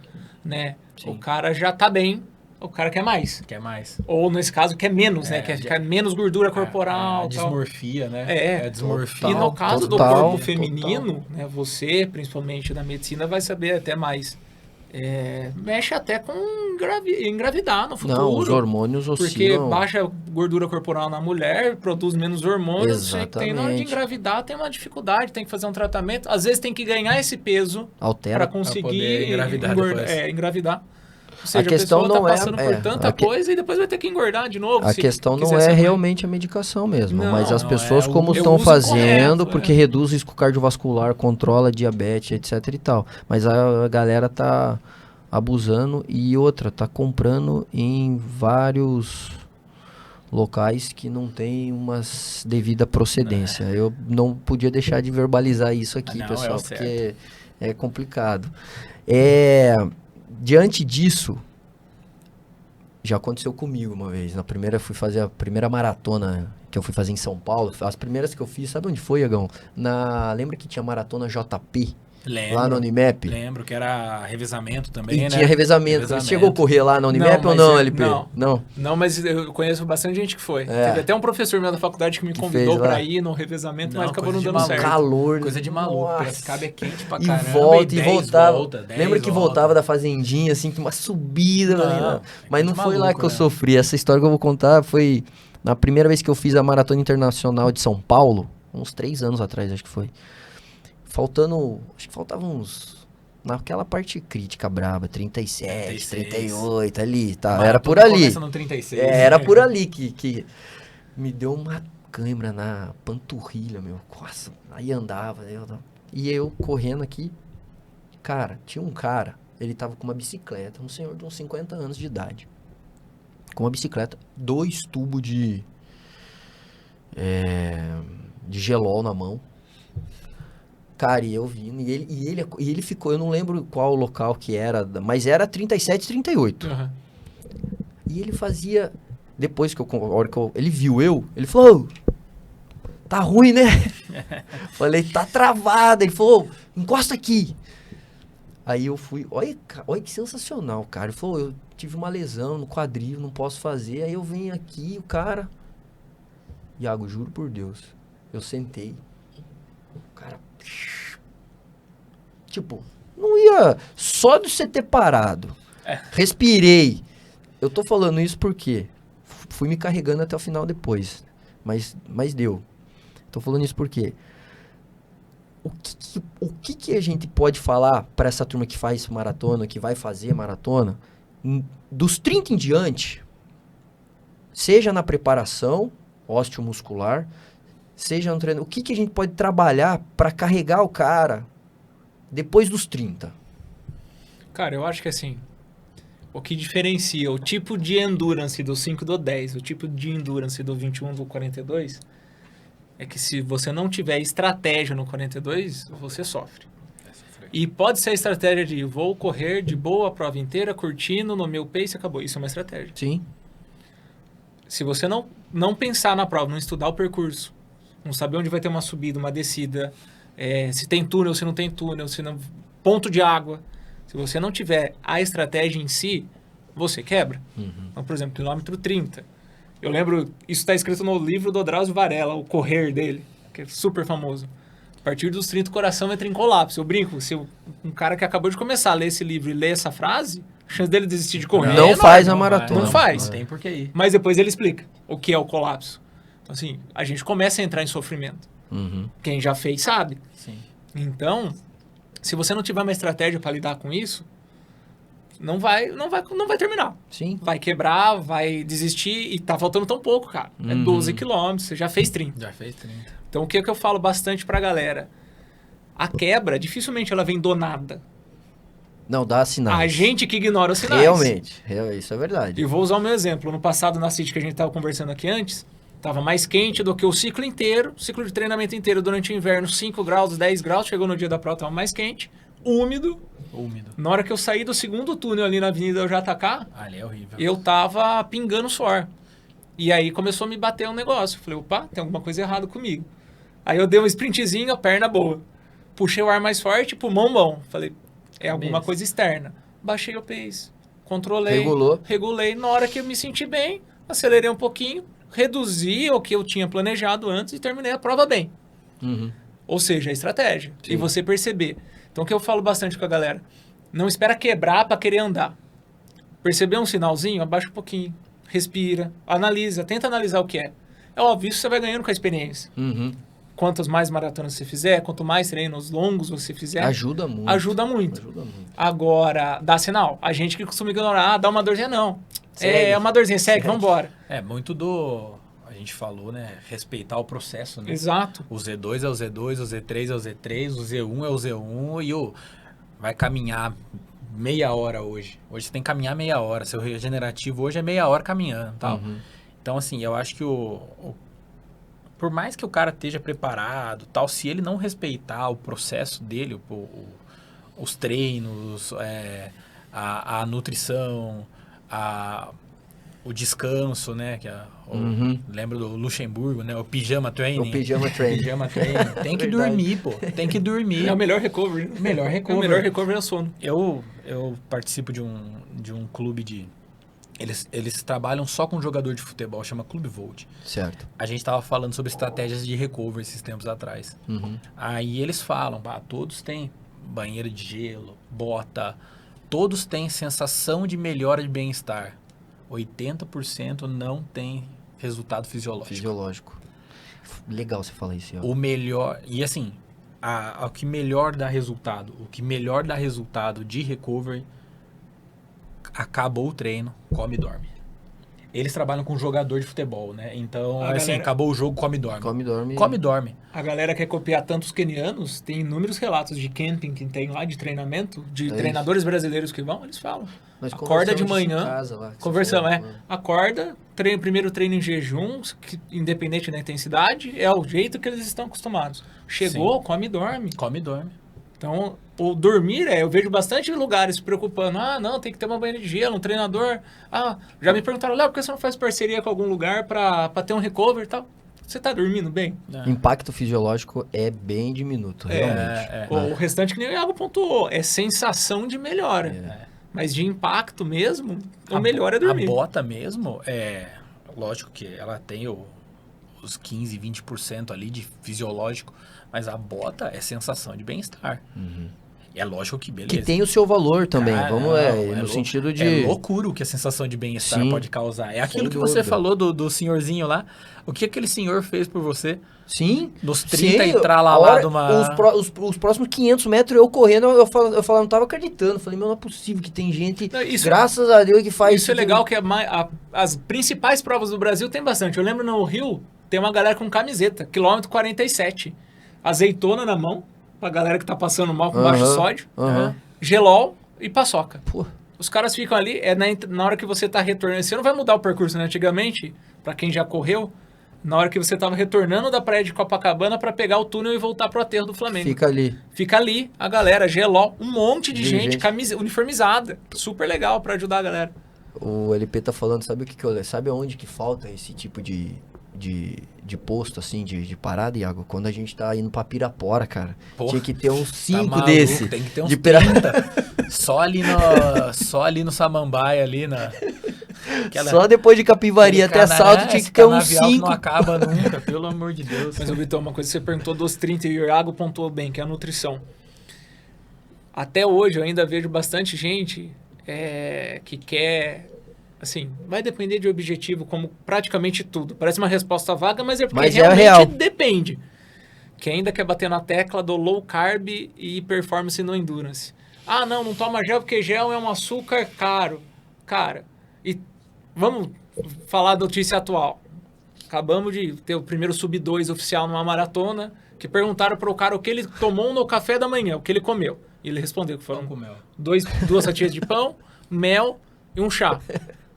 né? Sim. O cara já tá bem, o cara quer mais. Quer mais. Ou, nesse caso, quer menos, né? Quer ficar menos gordura corporal. A dismorfia, né? É. A dismorfia. E no caso do total, corpo feminino, né, você, principalmente da medicina, vai saber até mais. Mexe até com engravidar no futuro. Não, os hormônios oscilam. Porque baixa gordura corporal na mulher, produz menos hormônios. Você tem, na hora de engravidar, tem uma dificuldade, tem que fazer um tratamento. Às vezes tem que ganhar esse peso para conseguir engravidar. Ou seja, a questão pessoa não tá passando por tanta coisa e depois vai ter que engordar de novo. A questão não é realmente a medicação mesmo, Não, mas as não pessoas é como o estão uso fazendo, correto, porque reduz o risco cardiovascular, controla a diabetes, etc e tal. Mas a galera tá abusando e outra, tá comprando em vários locais que não tem uma devida procedência. Eu não podia deixar de verbalizar isso aqui, pessoal, porque é complicado. Diante disso, já aconteceu comigo uma vez. Fui fazer a primeira maratona que eu fui fazer em São Paulo. As primeiras que eu fiz, sabe onde foi, Iagão? Lembra que tinha maratona JP? Lembro, lá na Unimap? Lembro que era revezamento também, né? Tinha revezamento. Você chegou a correr lá na Unimap ou não, LP? Não, mas eu conheço bastante gente que foi. Teve até um professor meu da faculdade que me convidou pra ir no revezamento, mas acabou não dando certo. Calor. Coisa de maluco. Piracicaba é quente pra e caramba. Voltava. Lembra que voltava da fazendinha, assim, com uma subida. Mas não foi lá que eu sofri. Essa história que eu vou contar foi na primeira vez que eu fiz a Maratona Internacional de São Paulo, uns 3 anos atrás, acho que foi. Acho que faltavam uns... Naquela parte crítica braba, 37, 38, ali, tá? Maratona era por ali. Começa no 36. Era por ali que me deu uma cãibra na panturrilha, meu. Nossa, aí andava. E eu correndo aqui, cara, tinha um cara, ele tava com uma bicicleta, um senhor de uns 50 anos de idade. Com uma bicicleta, 2 tubos de gelol na mão. Cara, e eu vindo, e ele ficou, eu não lembro qual local que era, mas era 37, 38. Uhum. E ele fazia, depois que ele viu ele falou, tá ruim, né? Falei, tá travado. Ele falou, encosta aqui. Aí eu fui, olha que sensacional, cara. Ele falou, eu tive uma lesão no quadril, não posso fazer. Aí eu venho aqui, o cara, Iago, juro por Deus, eu sentei, o cara... Tipo, não ia... Só de você ter parado. Respirei. Eu tô falando isso porque fui me carregando até o final depois. Mas deu. Tô falando isso porque... O que a gente pode falar pra essa turma que faz maratona, que vai fazer maratona? Dos 30 em diante, seja na preparação osteomuscular, seja no treino, o que a gente pode trabalhar para carregar o cara depois dos 30? Cara, eu acho que assim, o que diferencia o tipo de endurance do 5 do 10, o tipo de endurance do 21 do 42, é que se você não tiver estratégia no 42, você sofre. E pode ser a estratégia de vou correr de boa a prova inteira, curtindo no meu pace, acabou. Isso é uma estratégia. Sim. Se você não pensar na prova, não estudar o percurso, não saber onde vai ter uma subida, uma descida, se tem túnel, se não tem túnel, se não, ponto de água. Se você não tiver a estratégia em si, você quebra. Então, por exemplo, quilômetro 30. Eu lembro, isso está escrito no livro do Drauzio Varela, o Correr dele, que é super famoso. A partir dos 30 o coração entra em colapso. Eu brinco, se um cara que acabou de começar a ler esse livro e ler essa frase, a chance dele desistir de correr Não é faz enorme. a maratona. Não faz. Não tem por que ir. Mas depois ele explica o que é o colapso. Então, assim, a gente começa a entrar em sofrimento. Quem já fez sabe. Sim. Então, se você não tiver uma estratégia para lidar com isso, não vai terminar. Sim. Vai quebrar, vai desistir e tá faltando tão pouco, cara. É 12 quilômetros, você já fez 30. Já fez 30. Então, o que eu falo bastante pra galera? A quebra, dificilmente ela vem do nada. Não, dá sinais. A gente que ignora os sinais. Realmente, isso é verdade. E vou usar o meu exemplo. No passado, na City que a gente estava conversando aqui antes, estava mais quente do que o ciclo inteiro, o ciclo de treinamento inteiro durante o inverno, 5 graus, 10 graus, chegou no dia da prova, estava mais quente, úmido. Na hora que eu saí do segundo túnel ali na Avenida JK, Ali é horrível. eu tava pingando suor. E aí começou a me bater um negócio. Eu falei, opa, tem alguma coisa errada comigo. Aí eu dei um sprintzinho, a perna boa. Puxei o ar mais forte, pulmão bom. Falei, é alguma coisa externa. Baixei o pace, controlei, regulei. Na hora que eu me senti bem, acelerei um pouquinho, reduzi o que eu tinha planejado antes e terminei a prova bem. Ou seja, a estratégia. Sim. E você perceber. Então, o que eu falo bastante com a galera, não espera quebrar para querer andar. Perceber um sinalzinho, abaixa um pouquinho, respira, analisa, tenta analisar o que é. É óbvio, isso você vai ganhando com a experiência. Quantas mais maratonas você fizer, quanto mais treinos longos você fizer... Ajuda muito. Ajuda muito. Agora, dá sinal. A gente que costuma ignorar, dá uma dorzinha, não. É uma dorzinha, segue, vambora. É, muito do... A gente falou, né? Respeitar o processo, né? Exato. O Z2 é o Z2, o Z3 é o Z3, o Z1 é o Z1 e o... Vai caminhar meia hora hoje. Hoje você tem que caminhar meia hora. Seu regenerativo hoje é meia hora caminhando e tal. Então, assim, eu acho que por mais que o cara esteja preparado, tal, se ele não respeitar o processo dele, os treinos, a nutrição, o descanso, né? Lembro do Luxemburgo, né? O pijama training. O pijama training. Pijama training. Tem que dormir, pô. Tem que dormir. É o melhor recovery. O melhor recovery. O melhor recovery é o sono. Eu participo de um clube de... Eles trabalham só com jogador de futebol, chama Clube Volt. Certo. A gente tava falando sobre estratégias de recovery esses tempos atrás. Aí eles falam, todos têm banheiro de gelo, bota, todos têm sensação de melhora de bem-estar. 80% não tem resultado fisiológico. Legal você falar isso. Ó. O melhor... E assim, o que melhor dá resultado, de recovery... Acabou o treino, come e dorme. Eles trabalham com jogador de futebol, né? Então, acabou o jogo, come e dorme. Come e dorme. A galera quer copiar tantos quenianos, tem inúmeros relatos de camping que tem lá, de treinamento, de treinadores brasileiros que vão, eles falam. Nós acorda de manhã, conversamos, falou, acorda, primeiro treino em jejum, independente da intensidade, é o jeito que eles estão acostumados. Chegou, come e dorme. Come e dorme. Então, o dormir, eu vejo bastante lugares se preocupando. Não, tem que ter uma banheira de gelo, um treinador. Já me perguntaram, Léo, por que você não faz parceria com algum lugar pra ter um recovery e tal? Você tá dormindo bem? Impacto fisiológico é bem diminuto, realmente. O restante, que nem o Iago pontuou, é sensação de melhora. Mas de impacto mesmo, o melhor é dormir. A bota mesmo, lógico que ela tem os 15, 20% ali de fisiológico, mas a bota é sensação de bem-estar. É lógico que beleza. Que tem o seu valor também, no sentido de... É loucura o que a sensação de bem-estar pode causar. É aquilo que você falou do senhorzinho lá. O que aquele senhor fez por você? Sim. Dos 30 e tralalá de uma... Os próximos 500 metros eu correndo, eu não tava acreditando. Falei, não é possível que tem gente, graças a Deus, que faz... Isso é legal, que as principais provas do Brasil tem bastante. Eu lembro no Rio, tem uma galera com camiseta, quilômetro 47. Azeitona na mão, pra galera que tá passando mal com baixo sódio, gelol e paçoca. Pô. Os caras ficam ali, na hora que você tá retornando, você não vai mudar o percurso, né? Antigamente, pra quem já correu, na hora que você tava retornando da praia de Copacabana pra pegar o túnel e voltar pro aterro do Flamengo. Fica ali, a galera, gelol, um monte de gente. Uniformizada, super legal pra ajudar a galera. O LP tá falando, sabe o que eu... Sabe onde que falta esse tipo de de posto, assim, de parada, Iago, quando a gente tá indo pra Pirapora, cara. Porra, Tinha que ter uns 5 maluco, desse. Tem que ter uns de 30. Só ali no Samambaia, ali na... Só depois de Capivari até Salto tinha que ter uns 5. não acaba nunca, pelo amor de Deus. Mas, Vitor, uma coisa que você perguntou dos 30 e o Iago pontuou bem, que é a nutrição. Até hoje eu ainda vejo bastante gente que quer... Assim, vai depender de objetivo, como praticamente tudo. Parece uma resposta vaga, mas é porque realmente real. depende. Que ainda quer bater na tecla do low carb e performance no endurance. Ah, não toma gel porque gel é um açúcar caro. Cara, e vamos falar da notícia atual. Acabamos de ter o primeiro sub-2 oficial numa maratona, que perguntaram para o cara o que ele tomou no café da manhã, o que ele comeu. E ele respondeu que foram 2 fatias de pão, mel e um chá.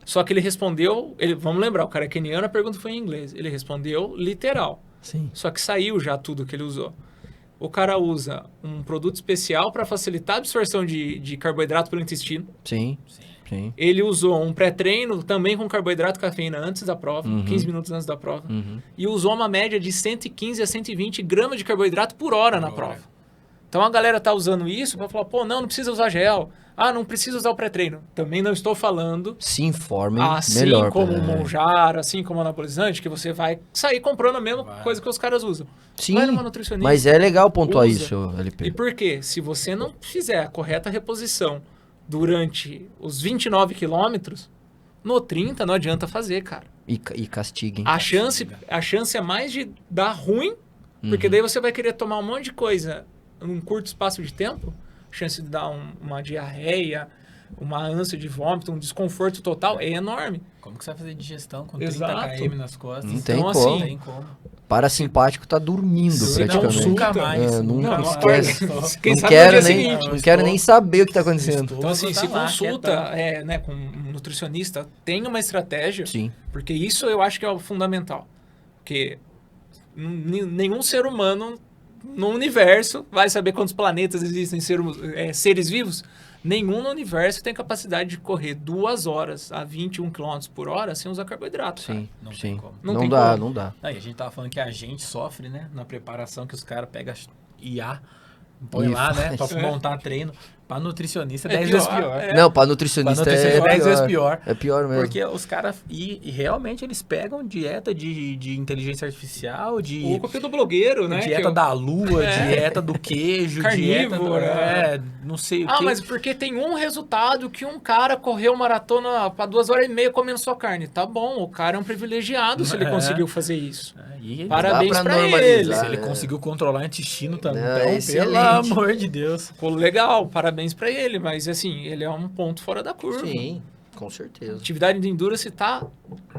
Só que ele respondeu, vamos lembrar, o cara é keniano, a pergunta foi em inglês. Ele respondeu literal. Sim. Só que saiu já tudo que ele usou. O cara usa um produto especial para facilitar a absorção de carboidrato pelo intestino. Sim. Ele usou um pré-treino também com carboidrato e cafeína antes da prova, 15 minutos antes da prova. E usou uma média de 115 a 120 gramas de carboidrato por hora na prova. Então a galera tá usando isso para falar, pô, não precisa usar gel. Ah, não precisa usar o pré-treino. Também não estou falando... Se informem assim melhor. Assim como o Monjaro, assim como o anabolizante, que você vai sair comprando a mesma coisa que os caras usam. Sim, vai numa nutricionista, mas é legal pontuar usa. isso, LP. E por quê? Se você não fizer a correta reposição durante os 29 quilômetros, no 30 não adianta fazer, cara. E castiguem. A chance é mais de dar ruim, porque daí você vai querer tomar um monte de coisa num curto espaço de tempo, chance de dar uma diarreia, uma ânsia de vômito, um desconforto total é enorme. Como que você vai fazer digestão com Exato. 30 km nas costas? Não tem Então, como. assim, Não tem como. Parasimpático tá dormindo praticamente. Nunca mais. Nunca Não, esquece. Quem Não sabe quero, no dia nem, seguinte. não quero nem saber o que tá acontecendo. Então, assim, Tá se lá, consulta com um nutricionista, tem uma estratégia, Sim. porque isso eu acho que é o fundamental. Porque nenhum ser humano no universo vai saber quantos planetas existem seres vivos. Nenhum no universo tem capacidade de correr 2 horas a 21 km por hora sem usar carboidrato. Sim, Não tem sim. como. Não tem dá, como. não dá. E a gente tava falando que a gente sofre, né? Na preparação que os caras pegam IA, põe E lá, né? Pra faz. montar treino. Pra nutricionista, É 10 vezes pior, pior. é. Não, pra Pra nutricionista nutricionista, é 10 vezes pior. pior. É pior mesmo. Porque os caras, e realmente eles pegam dieta de inteligência artificial, de O copia do blogueiro, né? dieta da lua, dieta do queijo, dieta do, Carnívora. não sei o Ah, que. mas porque tem um resultado que um cara correu maratona pra 2 horas e meia comendo só carne. Tá bom, o cara é um privilegiado se ele conseguiu fazer isso. E Parabéns Dá pra pra ele. normalizar. se ele conseguiu controlar o intestino também, É pelo excelente. amor de Deus. Ficou legal, parabéns pra ele, mas assim, ele é um ponto fora da curva. Sim, com certeza. Atividade de endurance está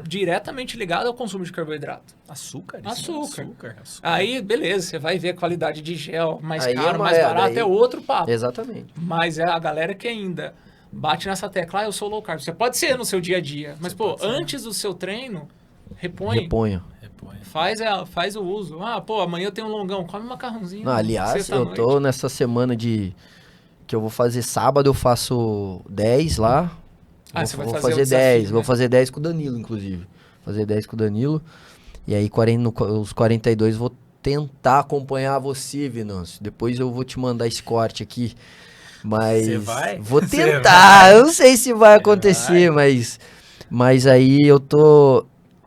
diretamente ligada ao consumo de carboidrato. Açúcar? Açúcar. Aí, beleza, você vai ver a qualidade de gel, mais Aí caro, é mais barato, daí- é outro papo. Exatamente. Mas é a galera que ainda bate nessa tecla, eu sou low carb. Você pode ser no seu dia a dia, mas, pô, antes do seu treino, repõe. Reponho. Repõe. Faz o uso. Ah, pô, amanhã eu tenho um longão, come um macarrãozinho. Não, aliás, sexta-noite. eu tô nessa semana que eu vou fazer sábado, eu faço 10 lá. Ah, você vai vou fazer o fazer desafio, 10, né? vou fazer 10 com o Danilo, inclusive. Fazer 10 com o Danilo. E aí, os 42, vou tentar acompanhar você, Venâncio. Depois eu vou te mandar esse corte aqui. Mas Você vai? vou Você tentar. vai? Eu não sei se vai acontecer, mas aí eu tô...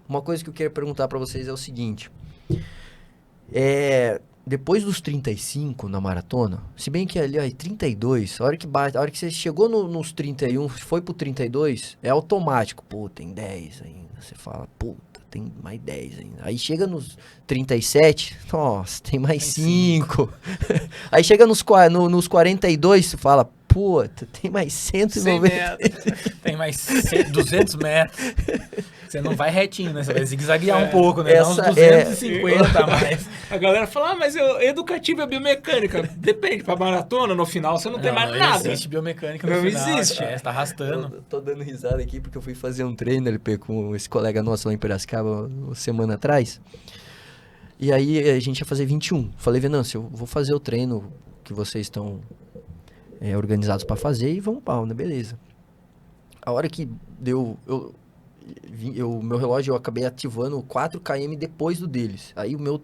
Uma coisa que eu quero perguntar pra vocês é o seguinte. Depois dos 35 na maratona, se bem que ali, ó, 32, a hora que você chegou nos 31, foi pro 32, é automático. Pô, tem 10 ainda. Você fala, puta, tem mais 10 ainda. Aí chega nos 37, nossa, tem mais 5. Aí chega nos 42, você fala, puta, tem mais 190. Tem mais 200 metros. Você não vai retinho, né? Você vai zigue-zaguear um pouco, né? Dá uns 250 a mais. A galera fala, mas educativo é biomecânica. Depende, pra maratona, no final, você não tem mais não nada. existe biomecânica no Não final. existe. Você tá arrastando. Eu tô dando risada aqui porque eu fui fazer um treino, LP, com esse colega nosso lá em Piracicaba, uma semana atrás. E aí a gente ia fazer 21. Falei, Venâncio, eu vou fazer o treino que vocês estão organizados pra fazer e vamos pau, né? Beleza. A hora que deu... meu relógio eu acabei ativando 4 km depois do deles. Aí o meu...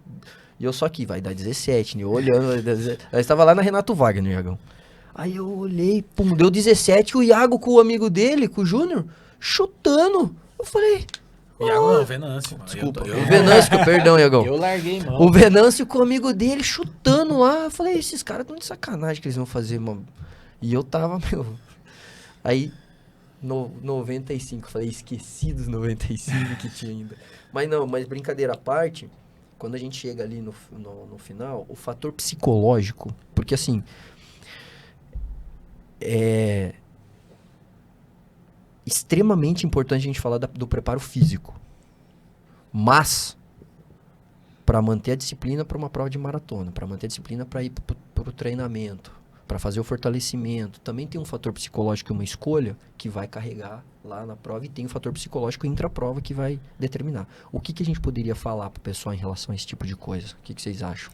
E eu só aqui, vai dar 17, né? Eu olhando... Eu estava lá na Renato Wagner, Iagão. Aí eu olhei, pum, deu 17, o Iago com o amigo dele, com o Júnior, chutando. Eu falei... Iago não, Venâncio. Desculpa, o Venâncio, perdão, Iagão. Eu larguei mão. O Venâncio com o amigo dele chutando lá. Eu falei, esses caras estão de sacanagem que eles vão fazer, mano. E eu tava, meu... Aí, 95, falei, esqueci dos 95 que tinha ainda. Mas não, mas brincadeira à parte, quando a gente chega ali no final, o fator psicológico, porque assim, é extremamente importante a gente falar do preparo físico. Mas, para manter a disciplina para uma prova de maratona, para manter a disciplina para ir para o treinamento, para fazer o fortalecimento, também tem um fator psicológico e uma escolha que vai carregar lá na prova, e tem um fator psicológico intra-prova que vai determinar. O que a gente poderia falar pro pessoal em relação a esse tipo de coisa? O que vocês acham?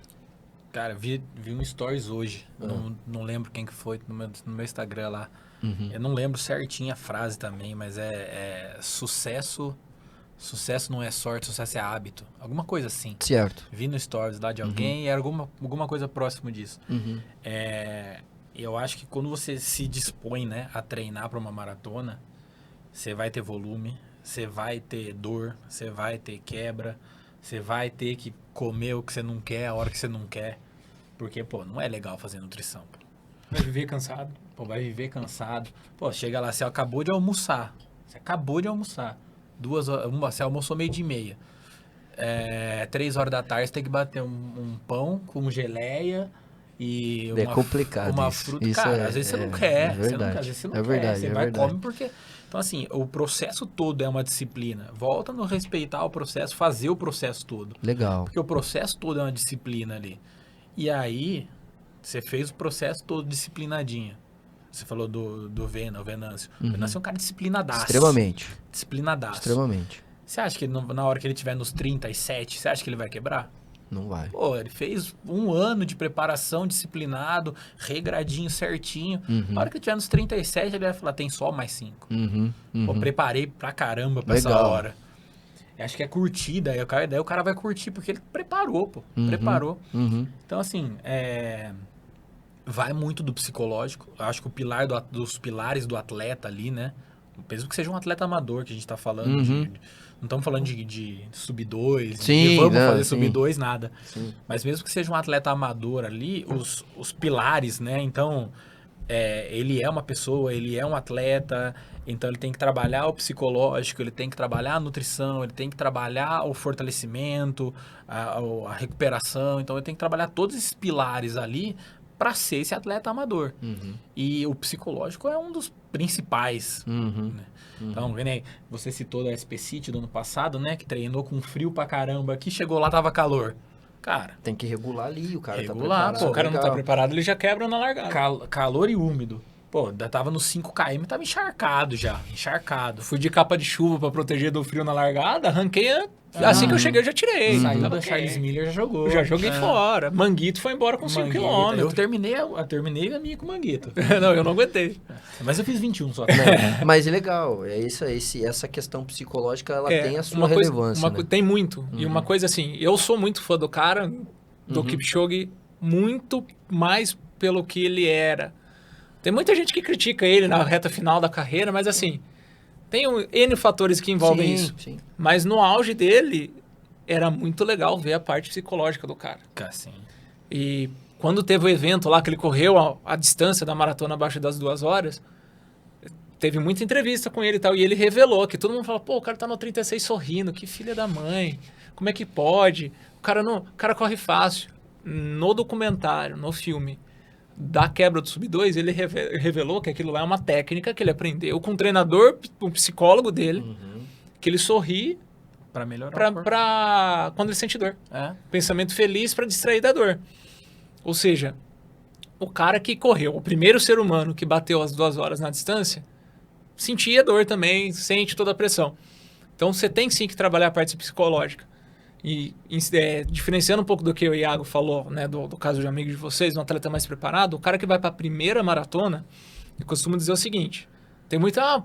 Cara, vi um stories hoje, não lembro quem que foi, no meu Instagram lá. Uhum. Eu não lembro certinho a frase também, mas sucesso não é sorte, sucesso é hábito. Alguma coisa assim. Certo. Vi no stories lá de alguém e era alguma coisa próximo disso. Uhum. Eu acho que quando você se dispõe, né, a treinar para uma maratona, você vai ter volume, você vai ter dor, você vai ter quebra, você vai ter que comer o que você não quer, a hora que você não quer. Porque, pô, não é legal fazer nutrição. Vai viver cansado. Pô, vai viver cansado. Pô, chega lá, você acabou de almoçar. 2 horas, você almoçou 12:30. 3 horas da tarde, você tem que bater um pão com geleia e É complicado uma isso. fruta. Isso Cara, às vezes você não quer. É verdade. Às vezes você não É quer. verdade, Você é vai e verdade. come porque... Então, assim, o processo todo é uma disciplina. Volta no respeitar o processo, fazer o processo todo. Legal. Porque o processo todo é uma disciplina ali. E aí, você fez o processo todo disciplinadinho. Você falou do Venâncio. O Venâncio é um cara disciplinadaço. Extremamente. Disciplinadaço. Extremamente. Você acha que na hora que ele tiver nos 37, você acha que ele vai quebrar? Não vai. Pô, ele fez 1 ano de preparação disciplinado, regradinho, certinho. Na hora que ele tiver nos 37, ele vai falar, tem só mais 5. Pô, preparei pra caramba pra essa Legal. hora. Eu acho que é curtida, daí o cara vai curtir, porque ele preparou, pô. Preparou. Então, assim, vai muito do psicológico. Eu acho que o pilar dos pilares do atleta ali, né? Mesmo que seja um atleta amador, que a gente tá falando não estamos falando de sub-2, Sim, vamos não, fazer sim. sub-2, nada. Sim. Mas mesmo que seja um atleta amador ali, os pilares, né? Então, ele é uma pessoa, ele é um atleta, então ele tem que trabalhar o psicológico, ele tem que trabalhar a nutrição, ele tem que trabalhar o fortalecimento, a recuperação. Então, ele tem que trabalhar todos esses pilares ali para ser esse atleta amador. E o psicológico é um dos principais. Né? Então, você citou da SP City do ano passado, né? Que treinou com frio pra caramba, que chegou lá, tava calor. Cara, Tem que regular ali, o cara Regular, tá preparado. Se o cara não tá legal. preparado, ele já quebra na largada. calor e úmido. Pô, ainda tava nos 5 km, tava encharcado já. Encharcado. Fui de capa de chuva pra proteger do frio na largada, arranquei assim que eu cheguei eu já tirei. Saiu Tava da Charles Miller, já jogou. Eu já joguei fora. Manguito foi embora com 5 Manguito. km. Eu terminei a minha com o Manguito. Não, eu não aguentei. Mas eu fiz 21 só. Mas é legal, essa questão psicológica, ela tem a sua uma coisa- relevância, uma né? co- Tem muito. E uma coisa assim, eu sou muito fã do cara, do Kipchoge, muito mais pelo que ele era. Tem muita gente que critica ele na reta final da carreira, mas assim, tem N fatores que envolvem isso. Sim. Mas no auge dele, era muito legal ver a parte psicológica do cara. Assim. E quando teve o evento lá, que ele correu a distância da maratona abaixo das 2 horas, teve muita entrevista com ele e tal, e ele revelou que todo mundo fala, pô, o cara tá no 36 sorrindo, que filha da mãe, como é que pode? O cara corre fácil. No documentário, no filme da quebra do sub-2, ele revelou que aquilo lá é uma técnica que ele aprendeu com um treinador, um psicólogo dele, que ele sorri Pra melhorar o corpo. pra quando ele sente dor. Pensamento feliz para distrair da dor. Ou seja, o cara que correu, o primeiro ser humano que bateu as 2 horas na distância, sentia dor também, sente toda a pressão. Então você tem sim que trabalhar a parte psicológica. E diferenciando um pouco do que o Iago falou, né, do caso de amigo de vocês, um atleta mais preparado, o cara que vai para a primeira maratona, eu costumo dizer o seguinte, tem muita,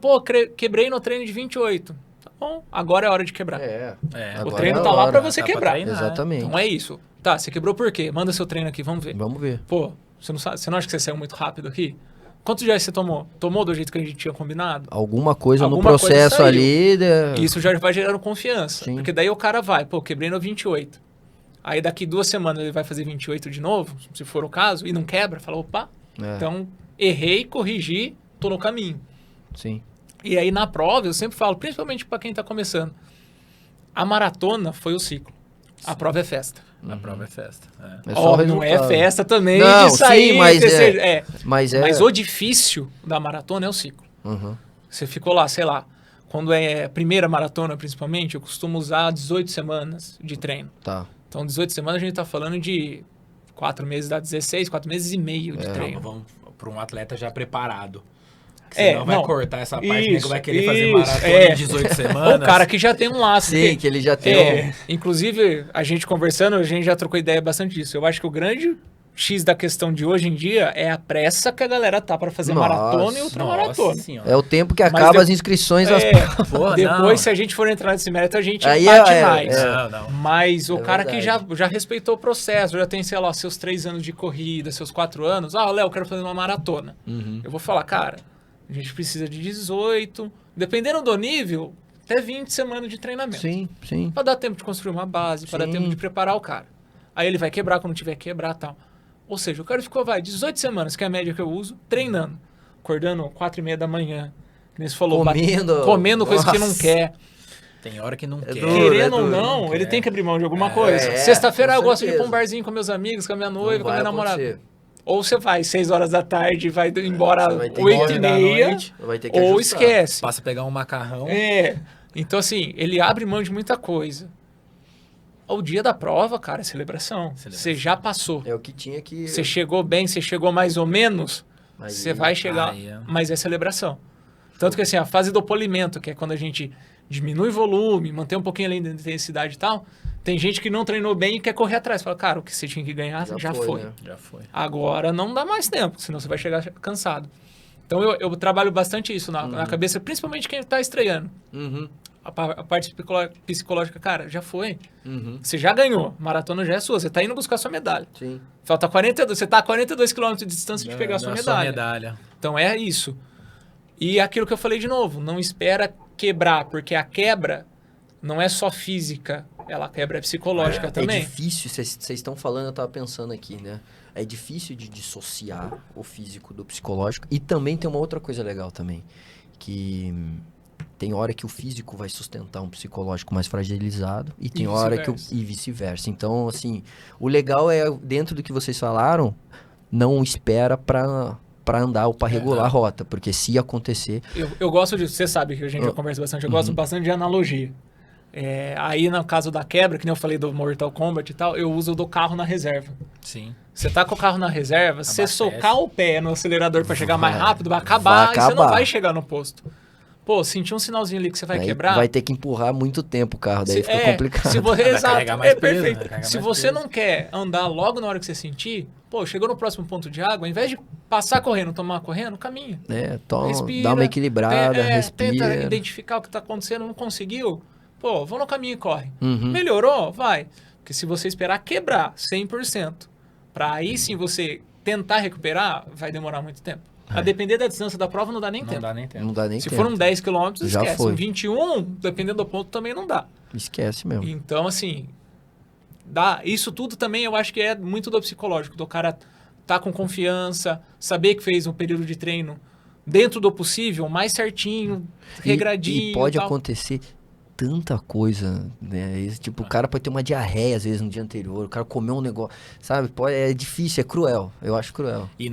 quebrei no treino de 28. Bom, agora é hora de quebrar. É. O agora treino é tá a lá hora. pra você Tá pra quebrar. treinar. Exatamente. Então é isso. Tá, você quebrou por quê? Manda seu treino aqui, vamos ver. Vamos ver. Pô, você não acha que você saiu muito rápido aqui? Quantos dias você tomou? Tomou do jeito que a gente tinha combinado? Alguma coisa Alguma no processo coisa saiu. ali. Isso já vai gerando confiança. Sim. Porque daí o cara vai, pô, quebrei no 28. Aí daqui 2 semanas ele vai fazer 28 de novo, se for o caso, e não quebra, fala, opa, É, então errei, corrigi, tô no caminho. sim. E aí na prova, eu sempre falo, principalmente para quem tá começando, a maratona foi o ciclo. A prova é festa. A prova é festa. É. É só o Não é resultado. festa também Não, de sair. sim, mas Mas Mas o difícil da maratona é o ciclo. Uhum. Você ficou lá, sei lá, quando é primeira maratona principalmente, eu costumo usar 18 semanas de treino. Tá. Então 18 semanas a gente tá falando de 4 meses dá 16, 4 meses e meio de treino. Vamos para um atleta já preparado. Que É, senão vai não. cortar essa parte, Isso, né? Que vai querer fazer isso, maratona de 18 semanas. O cara que já tem um laço. Sim, porque- que ele já tem Inclusive, a gente conversando, a gente já trocou ideia bastante disso. Eu acho que o grande X da questão de hoje em dia é a pressa que a galera tá para fazer Nossa, maratona e ultramaratona. Nossa senhora. É o tempo que Mas acaba de- as inscrições. As... Porra, Depois, não. se a gente for entrar nesse mérito, a gente Aí bate é- mais. Não. Mas o É cara que verdade. já respeitou o processo, já tem, sei lá, seus 3 anos de corrida, seus 4 anos. Ah, Léo, eu quero fazer uma maratona. Uhum. Eu vou falar, cara, a gente precisa de 18, dependendo do nível, até 20 semanas de treinamento. Sim, sim. Pra dar tempo de construir uma base, pra dar Sim. tempo de preparar o cara. Aí ele vai quebrar quando tiver que quebrar e tal. Ou seja, o cara ficou, 18 semanas, que é a média que eu uso, treinando. Acordando 4h30 da manhã. Que nem você falou, comendo coisa que não Nossa. quer. Tem hora que não É quer. duro. Querendo ou duro, não, não ele quer. tem que abrir mão de alguma coisa. é, Sexta-feira com eu gosto de ir pra um certeza. barzinho com meus amigos, com a minha noiva, Não com a vai minha namorada. acontecer. Ou você vai 6 horas da tarde e vai embora Você vai ter que 8h30, da noite, vai ter que ou ajustar. esquece. Passa a pegar um macarrão. É. Então, assim, ele abre mão de muita coisa. O dia da prova, cara, é celebração. Você já passou. É o que tinha que... Você chegou bem, você chegou mais ou menos, Aí- você vai chegar, aí é. mas é celebração. Tanto que assim, a fase do polimento, que é quando a gente diminui volume, mantém um pouquinho além da intensidade e tal, tem gente que não treinou bem e quer correr atrás. Fala, cara, o que você tinha que ganhar já foi. né? Já foi. Agora não dá mais tempo, senão você vai chegar cansado. Então eu trabalho bastante isso na cabeça, principalmente quem está estreando. Uhum. A parte psicológica, cara, já foi. Uhum. Você já ganhou, maratona já é sua, você tá indo buscar sua medalha. Sim. Falta 42, você tá a 42 km de distância de pegar a sua medalha. Então é isso. E aquilo que eu falei de novo, não espera quebrar, porque a quebra não é só física, ela quebra é psicológica É também. difícil, vocês estão falando, eu tava pensando aqui, né? É difícil de dissociar o físico do psicológico. E também tem uma outra coisa legal também, que tem hora que o físico vai sustentar um psicológico mais fragilizado e tem hora que e vice-versa. Então, assim, o legal é, dentro do que vocês falaram, não espera pra andar ou pra regular a rota, porque se acontecer... Eu gosto de, você sabe que a gente já conversa bastante, eu gosto bastante de analogia. Aí no caso da quebra, que nem eu falei do Mortal Kombat e tal, eu uso do carro na reserva. Sim. Você tá com o carro na reserva, se você Abastece. socar o pé no acelerador pra chegar mais rápido, vai acabar e você não vai chegar no posto. Pô, sentiu um sinalzinho ali que você vai aí quebrar. vai ter que empurrar muito tempo o carro, daí fica complicado. Se você, Vai exato, carregar mais peso, perfeito. vai carregar Se mais você peso. não quer andar logo na hora que você sentir, pô, chegou no próximo ponto de água, ao invés de passar correndo, tomar correndo, caminha. Respira, Dá uma equilibrada, tenta respira. identificar o que tá acontecendo, não conseguiu? Pô, vou no caminho e corre. Uhum. Melhorou? Vai. Porque se você esperar quebrar 100%, pra aí sim você tentar recuperar, vai demorar muito tempo. A depender da distância da prova, não dá nem Não tempo. dá nem tempo. Não dá nem Se tempo. for um 10 km, Já esquece. foi. Um 21, dependendo do ponto, também não dá. Esquece mesmo. Então, assim, isso tudo também eu acho que é muito do psicológico, do cara tá com confiança, saber que fez um período de treino dentro do possível, mais certinho, regradinho. E pode tal. acontecer tanta coisa, né? Tipo, o cara pode ter uma diarreia, às vezes, no dia anterior, o cara comeu um negócio, sabe? É difícil, é cruel. Eu acho cruel. E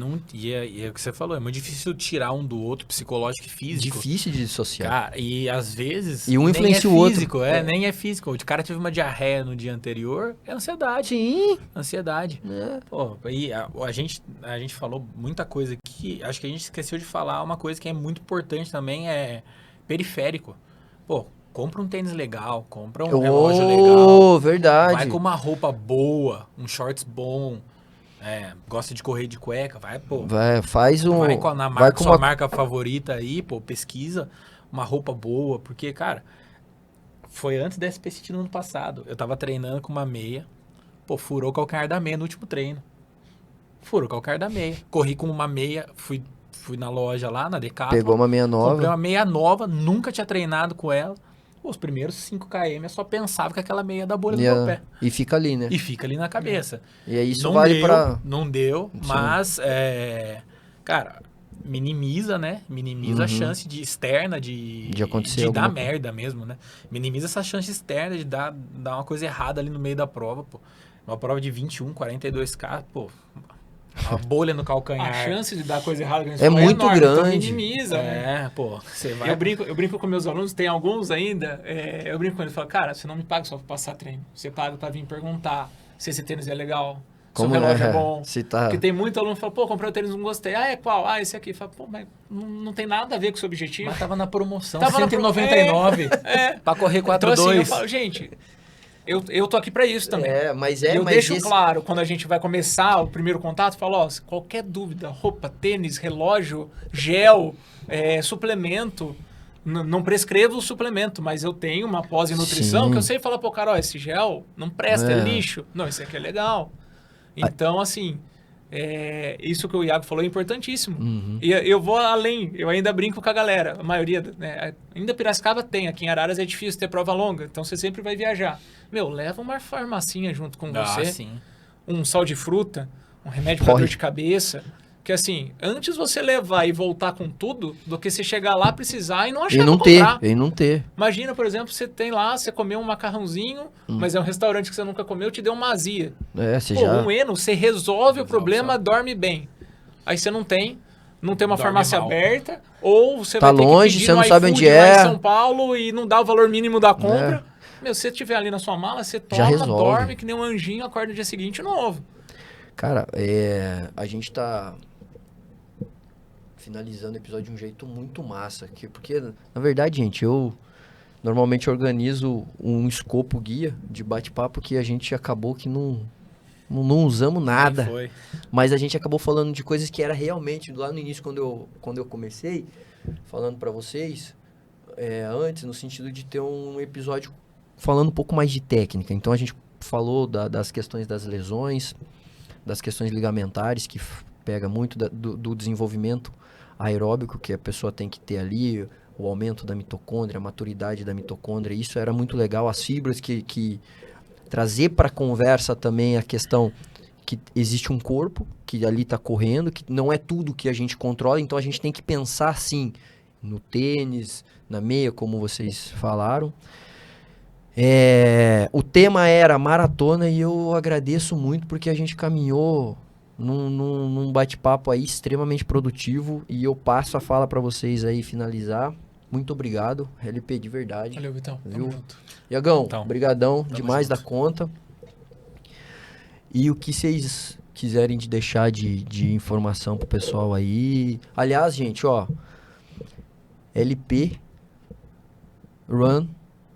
é o que você falou, é muito difícil tirar um do outro, psicológico e físico. Difícil de dissociar. Cara, e às vezes E um nem influencia é o outro. físico, nem é físico. O cara teve uma diarreia no dia anterior, é ansiedade. Sim. Ansiedade. É. Pô, e a gente falou muita coisa aqui, acho que a gente esqueceu de falar uma coisa que é muito importante também, é periférico. Pô, compra um tênis legal, compra um relógio legal. Verdade. Vai com uma roupa boa, um shorts bom. Gosta de correr de cueca, vai, pô. Faz um... Vai com vai com sua uma... marca favorita aí, pô, pesquisa uma roupa boa, porque, cara, Foi antes da SP City no ano passado. Eu tava treinando com uma meia. Pô, furou o calcanhar da meia no último treino. Furou o calcanhar da meia. Corri com uma meia, fui na loja lá, na Decathlon. Pegou uma meia nova. Comprei uma meia nova, nunca tinha treinado com ela. Os primeiros 5 km eu só pensava que aquela meia ia dar bolha no meu pé. E fica ali, né? E fica ali na cabeça. E aí isso Não vale deu, pra... Não deu, Sim. mas, cara, minimiza, né? Minimiza a chance de externa de acontecer de dar alguma merda mesmo, né? Minimiza essa chance externa de dar uma coisa errada ali no meio da prova, pô. Uma prova de 21, 42K, pô. Uma bolha no calcanhar. A chance de dar coisa errada É muito enorme, grande. Então minimiza, né? Pô, você vai... Eu brinco com meus alunos, tem alguns ainda, eu brinco com eles, falo, cara, você não me paga só pra passar treino. Você paga pra vir perguntar se esse tênis é legal, se o relógio é bom. Se tá... Porque tem muito aluno que fala, pô, comprei o tênis, não gostei. Ah, é qual? Ah, esse aqui. Fala, pô, mas não tem nada a ver com o seu objetivo. Mas tava na promoção, Tava na 199 pra correr 4.2. Então assim, eu falo, gente, eu tô aqui pra isso também. Mas eu mas deixo esse- claro, quando a gente vai começar o primeiro contato, falo, ó, se qualquer dúvida, roupa, tênis, relógio, gel, suplemento, não prescrevo o suplemento, mas eu tenho uma pós em nutrição Sim. que eu sei falar, pô, cara, ó, esse gel não presta, é É. lixo. Não, esse aqui é legal. Então, assim, isso que o Iago falou é importantíssimo. Uhum. E eu vou além, eu ainda brinco com a galera, a maioria, né, ainda Piracicaba tem, aqui em Araras é difícil ter prova longa, então você sempre vai viajar. Meu, leva uma farmacinha junto com você, sim. um sal de fruta, um remédio para Corre. dor de cabeça, que assim, antes você levar e voltar com tudo, do que você chegar lá, precisar e não achar E não pra ter, comprar. e não ter. Imagina, por exemplo, você tem lá, você comeu um macarrãozinho, mas é um restaurante que você nunca comeu, te deu uma azia. Você Pô, já... um Eno, você resolve o Resolve problema, só. dorme bem. Aí você não tem uma Dorme farmácia mal. aberta, ou você Tá vai ter longe, que pedir você não no sabe iFood onde lá é. em São Paulo e não dá o valor mínimo da compra. Meu, se você tiver ali na sua mala, você toma, resolve. dorme que nem um anjinho, acorda no dia seguinte novo. Cara, a gente tá finalizando o episódio de um jeito muito massa. Porque, na verdade, gente, eu normalmente organizo um escopo guia de bate-papo que a gente acabou que não usamos nada. Foi. Mas a gente acabou falando de coisas que era realmente, lá no início, quando eu comecei, falando pra vocês, antes, no sentido de ter um episódio falando um pouco mais de técnica. Então a gente falou das questões das lesões, das questões ligamentares, que pega muito do desenvolvimento aeróbico que a pessoa tem que ter ali, o aumento da mitocôndria, a maturidade da mitocôndria. Isso era muito legal. As fibras que trazer para a conversa também a questão que existe um corpo que ali está correndo, que não é tudo que a gente controla, então a gente tem que pensar sim no tênis, na meia, como vocês falaram. O tema era maratona e eu agradeço muito porque a gente caminhou num bate-papo aí extremamente produtivo e eu passo a fala para vocês aí finalizar. Muito obrigado, LP, de verdade. Valeu, Vitão. Viu? Tamo junto. Iagão, Então, brigadão demais junto. da conta. E o que vocês quiserem de deixar de informação pro pessoal aí. Aliás, gente, ó, LP Run,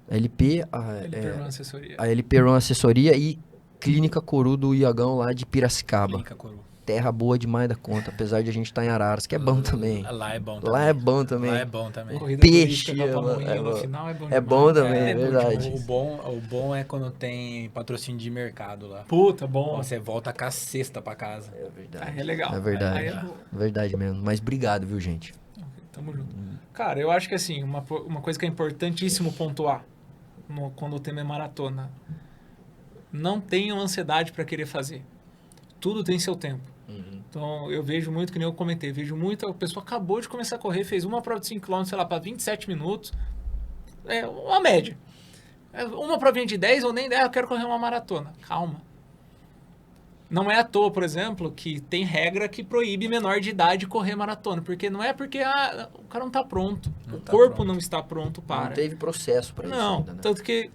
LP Run Assessoria. a LP Run Assessoria e Clínica Coru do Iagão lá de Piracicaba. Clínica Coru. Terra boa demais da conta, apesar de a gente estar em Araras, que é bom também. Lá é bom também. Lá é bom também. Lá é bom também. Corrida Peixe, turística com a pamonha é no bom. final é bom É bom demais. também, é bom verdade. demais. O bom é quando tem patrocínio de mercado lá. Puta, bom. Você volta com a cesta pra casa. É verdade. Aí é legal. É verdade. Aí é bom. Verdade mesmo. Mas obrigado, viu, gente? Tamo junto. Cara, eu acho que assim, uma coisa que é importantíssimo pontuar quando o tema é maratona. Não tenham ansiedade para querer fazer. Tudo tem seu tempo. Então, eu vejo muito, que nem eu comentei, vejo muito, a pessoa acabou de começar a correr, fez uma prova de 5 km, sei lá, para 27 minutos. É uma média. Uma provinha de 10 ou nem 10, eu quero correr uma maratona. Calma. Não é à toa, por exemplo, que tem regra que proíbe menor de idade correr maratona. Porque não é porque o cara não está pronto. Não o tá corpo pronto. não está pronto para. Não teve processo pra isso Não, ainda, né? tanto que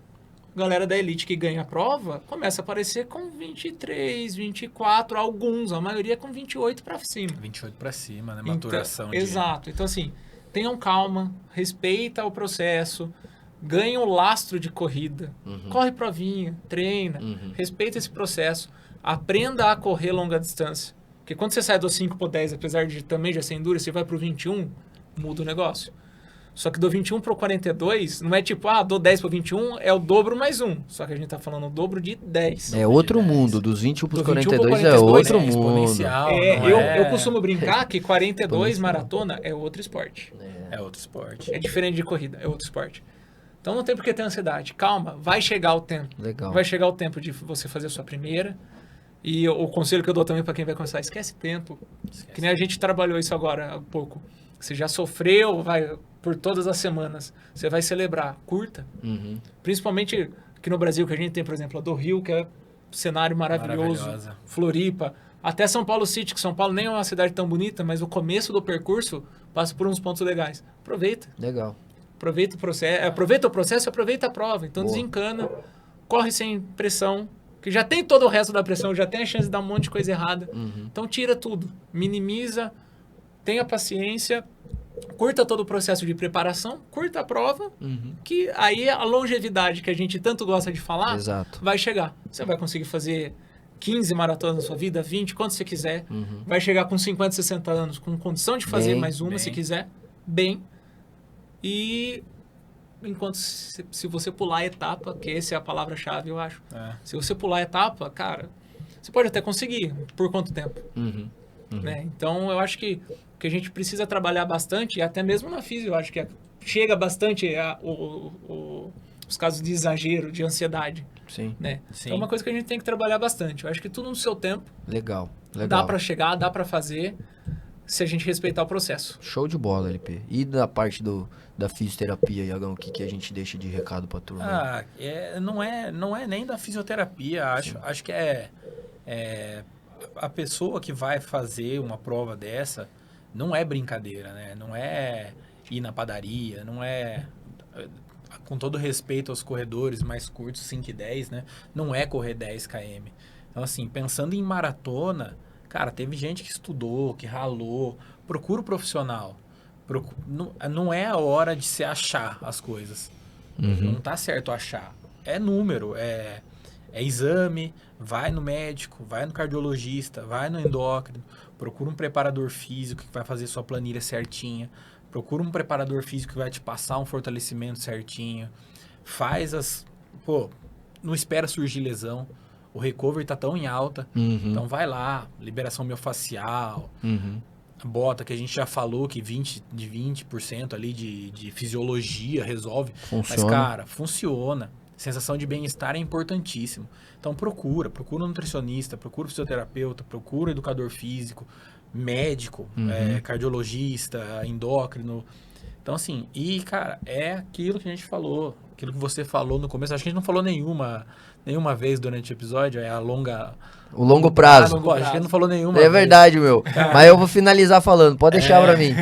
a galera da elite que ganha a prova começa a aparecer com 23, 24, alguns, a maioria com 28 para cima. 28 pra cima, né? Então, Maturação. exato. Então, assim, tenham calma, respeita o processo, ganha o lastro de corrida, corre provinha, treina, respeita esse processo, aprenda a correr longa distância. Porque quando você sai dos 5 por 10, apesar de também já ser endurance, você vai pro 21, muda o negócio. Só que do 21 pro 42, não é tipo, dou 10 pro 21, é o dobro mais 1. Só que a gente tá falando o dobro de 10. É outro mundo, dos 21 pros Do 21 pro 42 é 42 outro é mundo. exponencial. não Eu costumo brincar que 42 maratona é outro esporte. É outro esporte. É diferente de corrida, é outro esporte. Então não tem por que ter ansiedade. Calma, vai chegar o tempo. Legal. Vai chegar o tempo de você fazer a sua primeira. E o conselho que eu dou também para quem vai começar, esquece tempo. Que nem a gente trabalhou isso agora há pouco. Você já sofreu, vai por todas as semanas. Você vai celebrar. Curta. Uhum. Principalmente aqui no Brasil, que a gente tem, por exemplo, a do Rio, que é cenário maravilhoso. Maravilhosa. Floripa. Até São Paulo City, que São Paulo nem é uma cidade tão bonita, mas o começo do percurso passa por uns pontos legais. Aproveita. Legal. Aproveita o processo, aproveita a prova. Então Boa. desencana, corre sem pressão, que já tem todo o resto da pressão, já tem a chance de dar um monte de coisa errada. Uhum. Então tira tudo, minimiza, tenha paciência, curta todo o processo de preparação, curta a prova, Uhum. que aí a longevidade que a gente tanto gosta de falar Exato. vai chegar. Você vai conseguir fazer 15 maratonas na sua vida, 20, quanto você quiser. Uhum. Vai chegar com 50, 60 anos com condição de fazer Bem, mais uma, bem. se quiser, bem. E enquanto se você pular a etapa, que essa é a palavra-chave, eu acho. É. Se você pular a etapa, cara, você pode até conseguir. Por quanto tempo? Uhum. Uhum. Né? Então, eu acho que a gente precisa trabalhar bastante, e até mesmo na física, eu acho que chega bastante os casos de exagero, de ansiedade. Sim. Né? Sim. Então, é uma coisa que a gente tem que trabalhar bastante. Eu acho que tudo no seu tempo, Legal. dá Legal. para chegar, dá para fazer, se a gente respeitar o processo. Show de bola, LP. E da parte da fisioterapia, Iagão, o que a gente deixa de recado pra turma? Não é nem da fisioterapia, acho que é a pessoa que vai fazer uma prova dessa, não é brincadeira, né? Não é ir na padaria, não é, com todo respeito aos corredores mais curtos, 5 e 10, né? Não é correr 10 km. Então, assim, pensando em maratona, cara, teve gente que estudou, que ralou, procura o profissional. Não é a hora de se achar as coisas. Uhum. Não tá certo achar. É número, é exame, vai no médico, vai no cardiologista, vai no endócrino, procura um preparador físico que vai fazer sua planilha certinha, procura um preparador físico que vai te passar um fortalecimento certinho, não espera surgir lesão, o recovery tá tão em alta, Uhum. então vai lá, liberação miofascial, Uhum. bota que a gente já falou que 20% ali de fisiologia resolve. Funciona. Mas, cara, funciona. Sensação de bem-estar é importantíssimo. Então procura um nutricionista, procura um fisioterapeuta, procura um educador físico, médico, cardiologista, endócrino. Então, assim, cara, é aquilo que a gente falou, aquilo que você falou no começo. Acho que a gente não falou nenhuma vez durante o episódio, é O longo prazo. Acho que a gente não falou nenhuma É vez. verdade, meu. Mas eu vou finalizar falando. Pode deixar pra mim.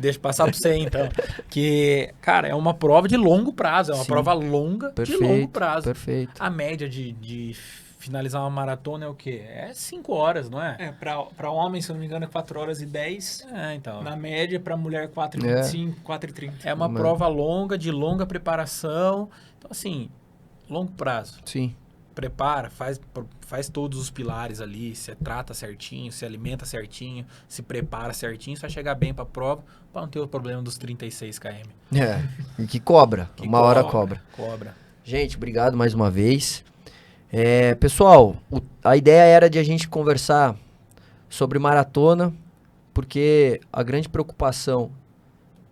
Deixa passar pra você, então. Que, cara, é uma prova de longo prazo. É uma Sim. prova longa de longo prazo. Perfeito. A média de finalizar uma maratona é o quê? É 5 horas, não é? Para homem, se eu não me engano, é 4 horas e 10. Então. Na média, para mulher, 4h25, 4h30. É uma prova longa, de longa preparação. Então, assim, longo prazo. Sim. Prepara, faz todos os pilares ali, se trata certinho, se alimenta certinho, se prepara certinho, você vai chegar bem pra prova, pra não ter o problema dos 36 km. E que cobra. Que Uma hora cobra. Cobra. Gente, obrigado mais uma vez. Pessoal, a ideia era de a gente conversar sobre maratona, porque a grande preocupação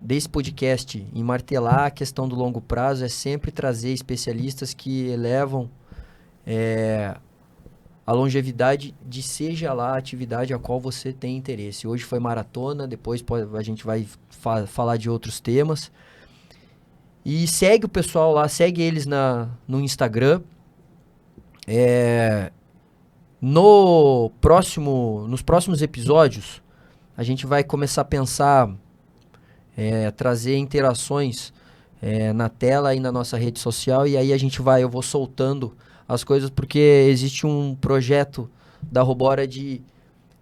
desse podcast em martelar a questão do longo prazo é sempre trazer especialistas que elevam a longevidade de seja lá a atividade a qual você tem interesse. Hoje foi maratona, depois a gente vai falar de outros temas. E segue o pessoal lá, segue eles no Instagram. Nos próximos episódios, a gente vai começar a pensar, trazer interações na tela e na nossa rede social, e aí eu vou soltando as coisas, porque existe um projeto da Robora de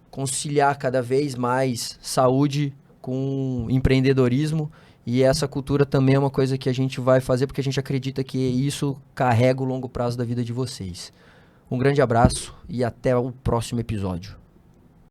conciliar cada vez mais saúde com empreendedorismo, e essa cultura também é uma coisa que a gente vai fazer, porque a gente acredita que isso carrega o longo prazo da vida de vocês. Um grande abraço e até o próximo episódio.